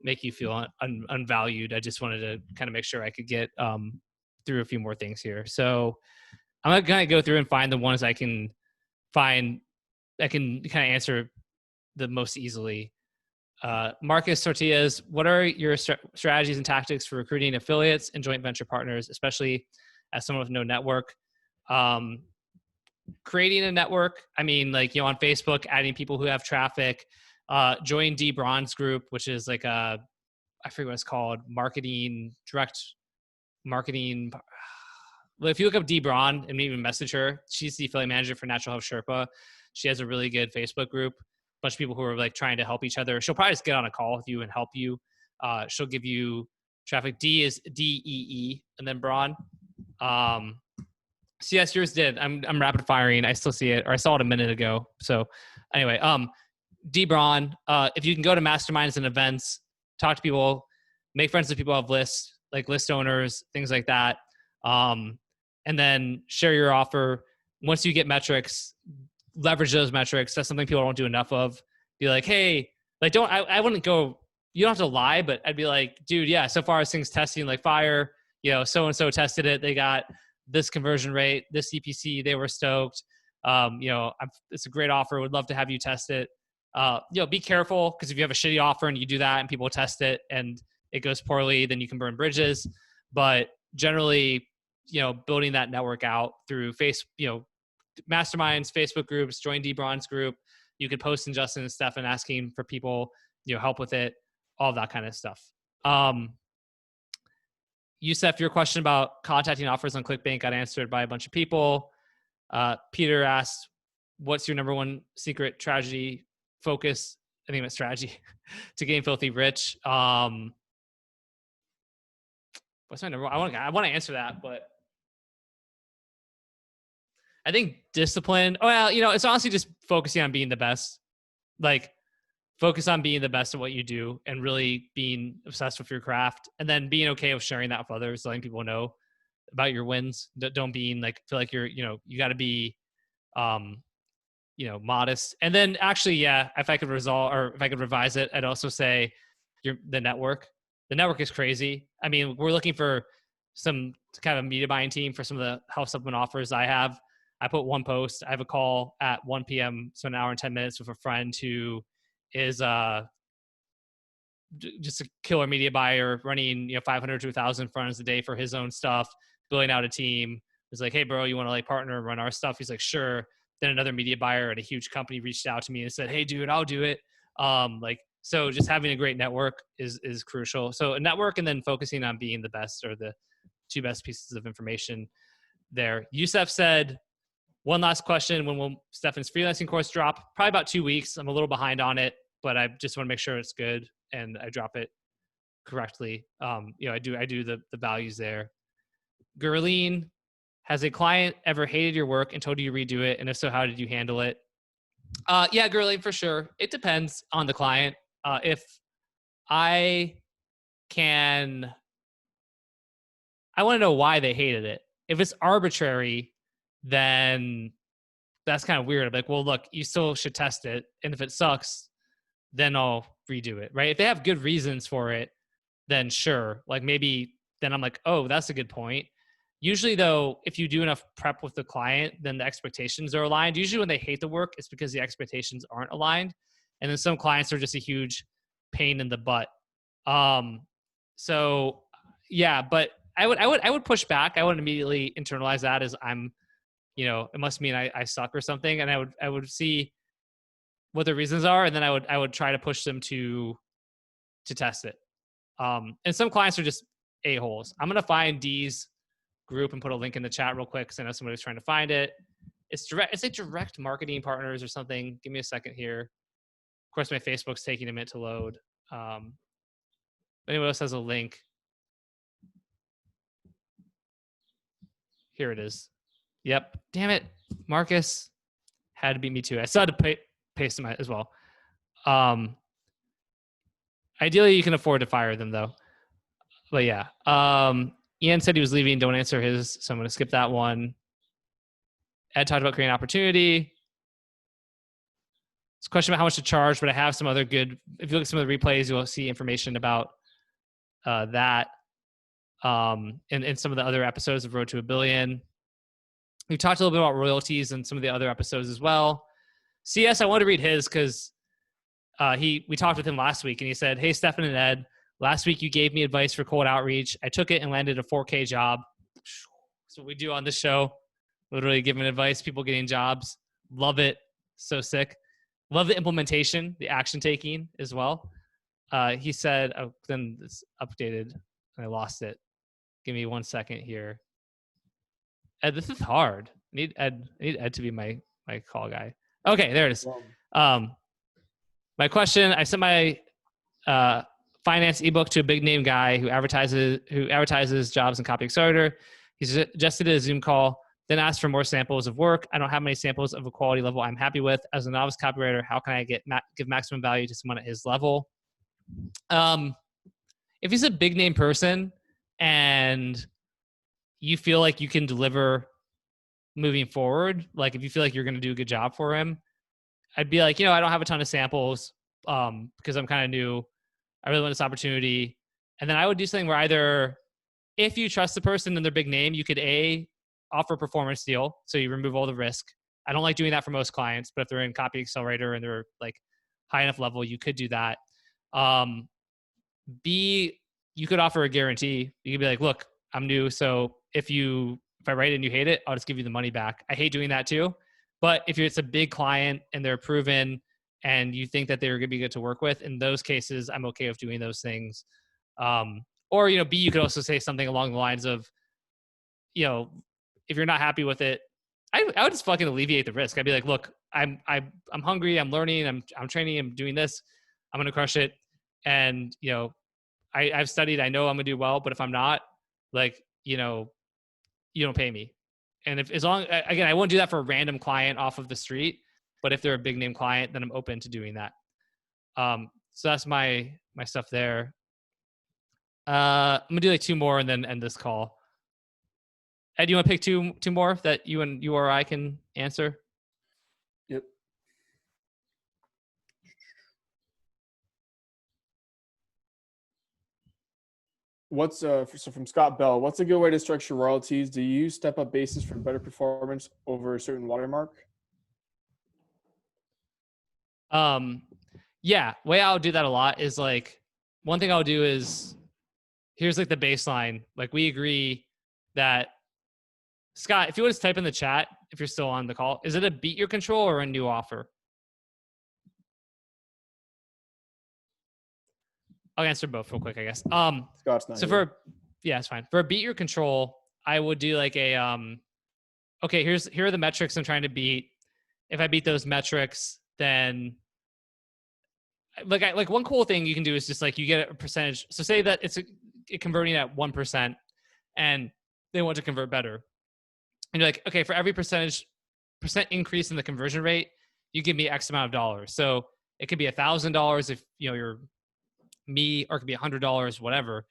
make you feel unvalued. I just wanted to kind of make sure I could get through a few more things here. So I'm going to go through and find the ones I can find that can kind of answer the most easily. Marcus Tortillas, what are your strategies and tactics for recruiting affiliates and joint venture partners, especially as someone with no network? Creating a network, I mean, like, on Facebook, adding people who have traffic, join D Braun's group, which is like I forget what it's called, direct marketing. Well, if you look up D Braun and maybe message her, she's the affiliate manager for Natural Health Sherpa. She has a really good Facebook group. Bunch of people who are like trying to help each other. She'll probably just get on a call with you and help you. She'll give you traffic. D is DEE and then Braun. So yes, yours did. I'm rapid firing. I still see it, or I saw it a minute ago. So anyway, D Braun, if you can go to masterminds and events, talk to people, make friends with people who have lists, like list owners, things like that. And then share your offer. Once you get metrics, leverage those metrics. That's something people don't do enough of. Be like, hey, like, I wouldn't go, you don't have to lie, but I'd be like, dude, yeah, so far as things testing like fire, so-and-so tested it. They got this conversion rate, this CPC, they were stoked. It's a great offer. Would love to have you test it. Be careful, because if you have a shitty offer and you do that and people test it and it goes poorly, then you can burn bridges. But generally, building that network out through masterminds, Facebook groups, join D Braun's group. You could post in Justin and Stefan asking for people, help with it, all that kind of stuff. Yusef, your question about contacting offers on ClickBank got answered by a bunch of people. Peter asked, what's your number one secret strategy focus? I think it's strategy to getting filthy rich. What's my number one? I want to answer that, but I think discipline. Oh, well, it's honestly just focusing on being the best. Like, focus on being the best at what you do and really being obsessed with your craft, and then being okay with sharing that with others, letting people know about your wins. Don't feel like you're, you got to be, modest. And then actually, yeah, if I could revise it, I'd also say the network. The network is crazy. I mean, we're looking for some kind of media buying team for some of the health supplement offers I have. I put one post. I have a call at 1 p.m., so an hour and 10 minutes with a friend who is just a killer media buyer, running 500 to 1,000 fronts a day for his own stuff, building out a team. It's like, hey, bro, you want to partner and run our stuff? He's like, sure. Then another media buyer at a huge company reached out to me and said, hey, dude, I'll do it. So just having a great network is crucial. So a network, and then focusing on being the best, or the two best pieces of information there. Yusef said, one last question. When will Stefan's freelancing course drop? Probably about 2 weeks. I'm a little behind on it, but I just want to make sure it's good and I drop it correctly. I do the values there. Gurleen, has a client ever hated your work and told you to redo it? And if so, how did you handle it? Yeah, Gurleen, for sure. It depends on the client. If I want to know why they hated it. If it's arbitrary, then that's kind of weird. I'm like, well, look, you still should test it. And if it sucks, then I'll redo it, right? If they have good reasons for it, then sure. Like maybe then I'm like, oh, that's a good point. Usually though, if you do enough prep with the client, then the expectations are aligned. Usually when they hate the work, it's because the expectations aren't aligned. And then some clients are just a huge pain in the butt. So yeah, but I would push back. I would immediately internalize that as I'm, it must mean I suck or something. And I would see what the reasons are. And then I would try to push them to test it. And some clients are just a-holes. I'm going to find D's group and put a link in the chat real quick, because I know somebody's trying to find it. It's like direct marketing partners or something. Give me a second here. Of course, my Facebook's taking a minute to load. If anyone else has a link, here it is. Yep. Damn it, Marcus had to beat me too. I still had to paste them as well. Ideally, you can afford to fire them though. But yeah, Ian said he was leaving. Don't answer his, so I'm going to skip that one. Ed talked about creating opportunity. It's a question about how much to charge, but I have some other good. If you look at some of the replays, you'll see information about that. In some of the other episodes of Road to a Billion. We talked a little bit about royalties in some of the other episodes as well. CS, I wanted to read his because we talked with him last week, and he said, "Hey, Stefan and Ed, last week you gave me advice for cold outreach. I took it and landed a 4K job." That's what we do on this show. Literally giving advice, people getting jobs. Love it. So sick. Love the implementation, the action taking as well. He said, then it's updated. I lost it. Give me 1 second here. Ed, this is hard. I need Ed to be my call guy. Okay, there it is. My question, I sent my finance ebook to a big name guy who advertises jobs in Copy Accelerator. He suggested a Zoom call, then asked for more samples of work. I don't have many samples of a quality level I'm happy with. As a novice copywriter, how can I give maximum value to someone at his level? If he's a big name person and you feel like you can deliver moving forward, like if you feel like you're going to do a good job for him, I'd be like, I don't have a ton of samples because I'm kind of new. I really want this opportunity. And then I would do something where either if you trust the person and they're big name, you could offer a performance deal. So you remove all the risk. I don't like doing that for most clients, but if they're in Copy Accelerator and they're like high enough level, you could do that. B, you could offer a guarantee. You could be like, look, I'm new. So if I write it and you hate it, I'll just give you the money back. I hate doing that too. But if it's a big client and they're proven and you think that they're going to be good to work with, in those cases, I'm okay with doing those things. Or, B, you could also say something along the lines of, if you're not happy with it, I would just fucking alleviate the risk. I'd be like, look, I'm hungry. I'm learning. I'm training. I'm doing this. I'm going to crush it. And, I've studied. I know I'm going to do well. But if I'm not, like, you don't pay me. And again, I won't do that for a random client off of the street, but if they're a big name client, then I'm open to doing that. So that's my stuff there. I'm gonna do like two more and then end this call. Ed, you want to pick two more that you or I can answer? Yep. So from Scott Bell, what's a good way to structure royalties? Do you use step-up basis for better performance over a certain watermark? Yeah, way I'll do that a lot is like, one thing I'll do is, here's like the baseline. Like we agree that, Scott, if you would just type in the chat, if you're still on the call, is it a beat your control or a new offer? I'll answer both real quick, I guess. Scott's not so here. It's fine. For a beat your control, I would do like a, okay, here are the metrics I'm trying to beat. If I beat those metrics, then like one cool thing you can do is just like you get a percentage. So say that it's converting at 1% and they want to convert better. And you're like, okay, for every percent increase in the conversion rate, you give me X amount of dollars. So it could be $1,000 if you're me, or it could be $100, whatever.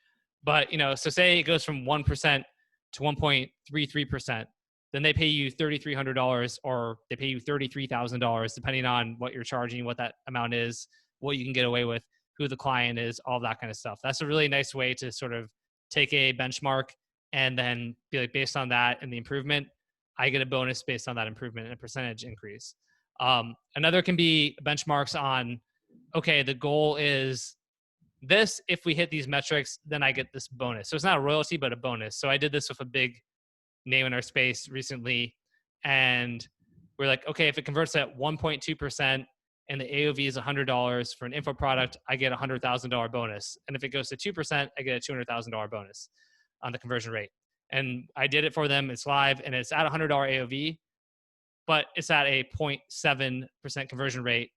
But so say it goes from 1% to 1.33%, then they pay you $3,300 or they pay you $33,000, depending on what you're charging, what that amount is, what you can get away with, who the client is, all that kind of stuff. That's a really nice way to sort of take a benchmark and then be like, based on that and the improvement, I get a bonus based on that improvement and a percentage increase. Another can be benchmarks on, okay, the goal is this. If we hit these metrics, then I get this bonus. So it's not a royalty, but a bonus. So I did this with a big name in our space recently. And we're like, okay, if it converts at 1.2% and the AOV is $100 for an info product, I get a $100,000 bonus. And if it goes to 2%, I get a $200,000 bonus on the conversion rate. And I did it for them. It's live and it's at $100 AOV, but it's at a 0.7% conversion rate.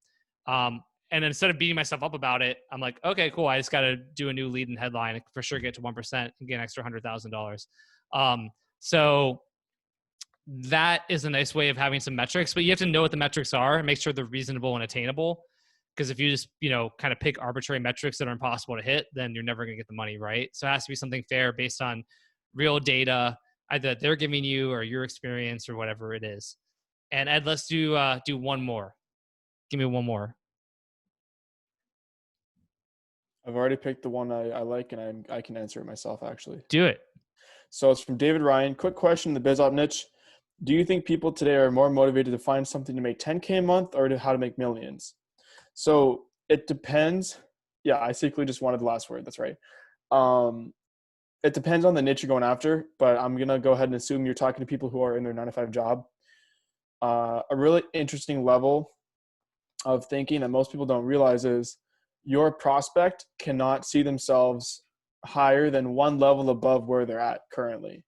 And instead of beating myself up about it, I'm like, okay, cool. I just got to do a new lead and headline, for sure get to 1% and get an extra $100,000. So that is a nice way of having some metrics, but you have to know what the metrics are and make sure they're reasonable and attainable. Because if you just, kind of pick arbitrary metrics that are impossible to hit, then you're never going to get the money, right? So it has to be something fair based on real data, either that they're giving you or your experience or whatever it is. And Ed, let's do one more. Give me one more. I've already picked the one I like, and I can answer it myself, actually. Do it. So it's from David Ryan. Quick question in the biz op niche. Do you think people today are more motivated to find something to make 10K a month or to how to make millions? So it depends. Yeah, I secretly just wanted the last word. That's right. It depends on the niche you're going after, but I'm going to go ahead and assume you're talking to people who are in their 9-to-5 job. A really interesting level of thinking that most people don't realize is your prospect cannot see themselves higher than one level above where they're at currently.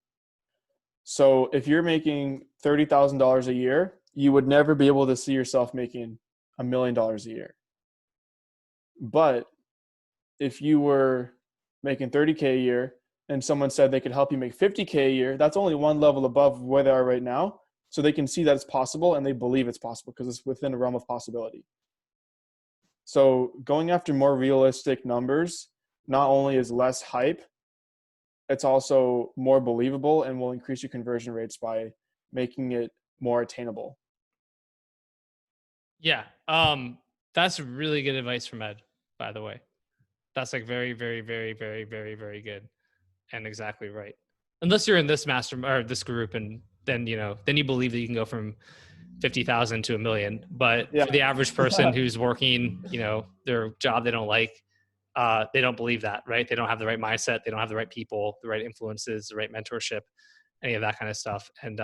So if you're making $30,000 a year, you would never be able to see yourself making $1 million a year. But if you were making $30K a year and someone said they could help you make $50K a year, that's only one level above where they are right now. So they can see that it's possible and they believe it's possible because it's within a realm of possibility. So going after more realistic numbers not only is less hype, it's also more believable and will increase your conversion rates by making it more attainable. Yeah. That's really good advice from Ed, by the way. That's like very, very, very, very, very, very good. And exactly right. Unless you're in this or this group, and then, then you believe that you can go from 50,000 to $1 million. But for the average person who's working, their job they don't like, they don't believe that, right? They don't have the right mindset. They don't have the right people, the right influences, the right mentorship, any of that kind of stuff. And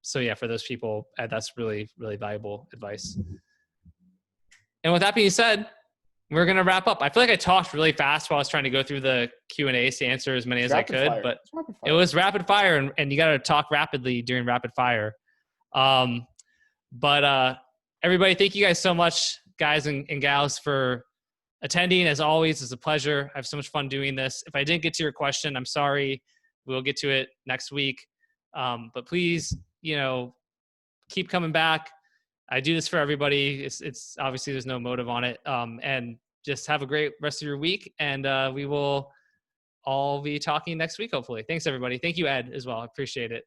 so yeah, for those people, that's really, really valuable advice. And with that being said, we're going to wrap up. I feel like I talked really fast while I was trying to go through the Q&As to answer as many as I could, but it was rapid fire, and you got to talk rapidly during rapid fire. But everybody, thank you guys so much, guys and gals, for attending. As always, it's a pleasure. I have so much fun doing this. If I didn't get to your question, I'm sorry. We'll get to it next week. But please, keep coming back. I do this for everybody. It's obviously there's no motive on it. And just have a great rest of your week. And we will all be talking next week, hopefully. Thanks, everybody. Thank you, Ed, as well. I appreciate it.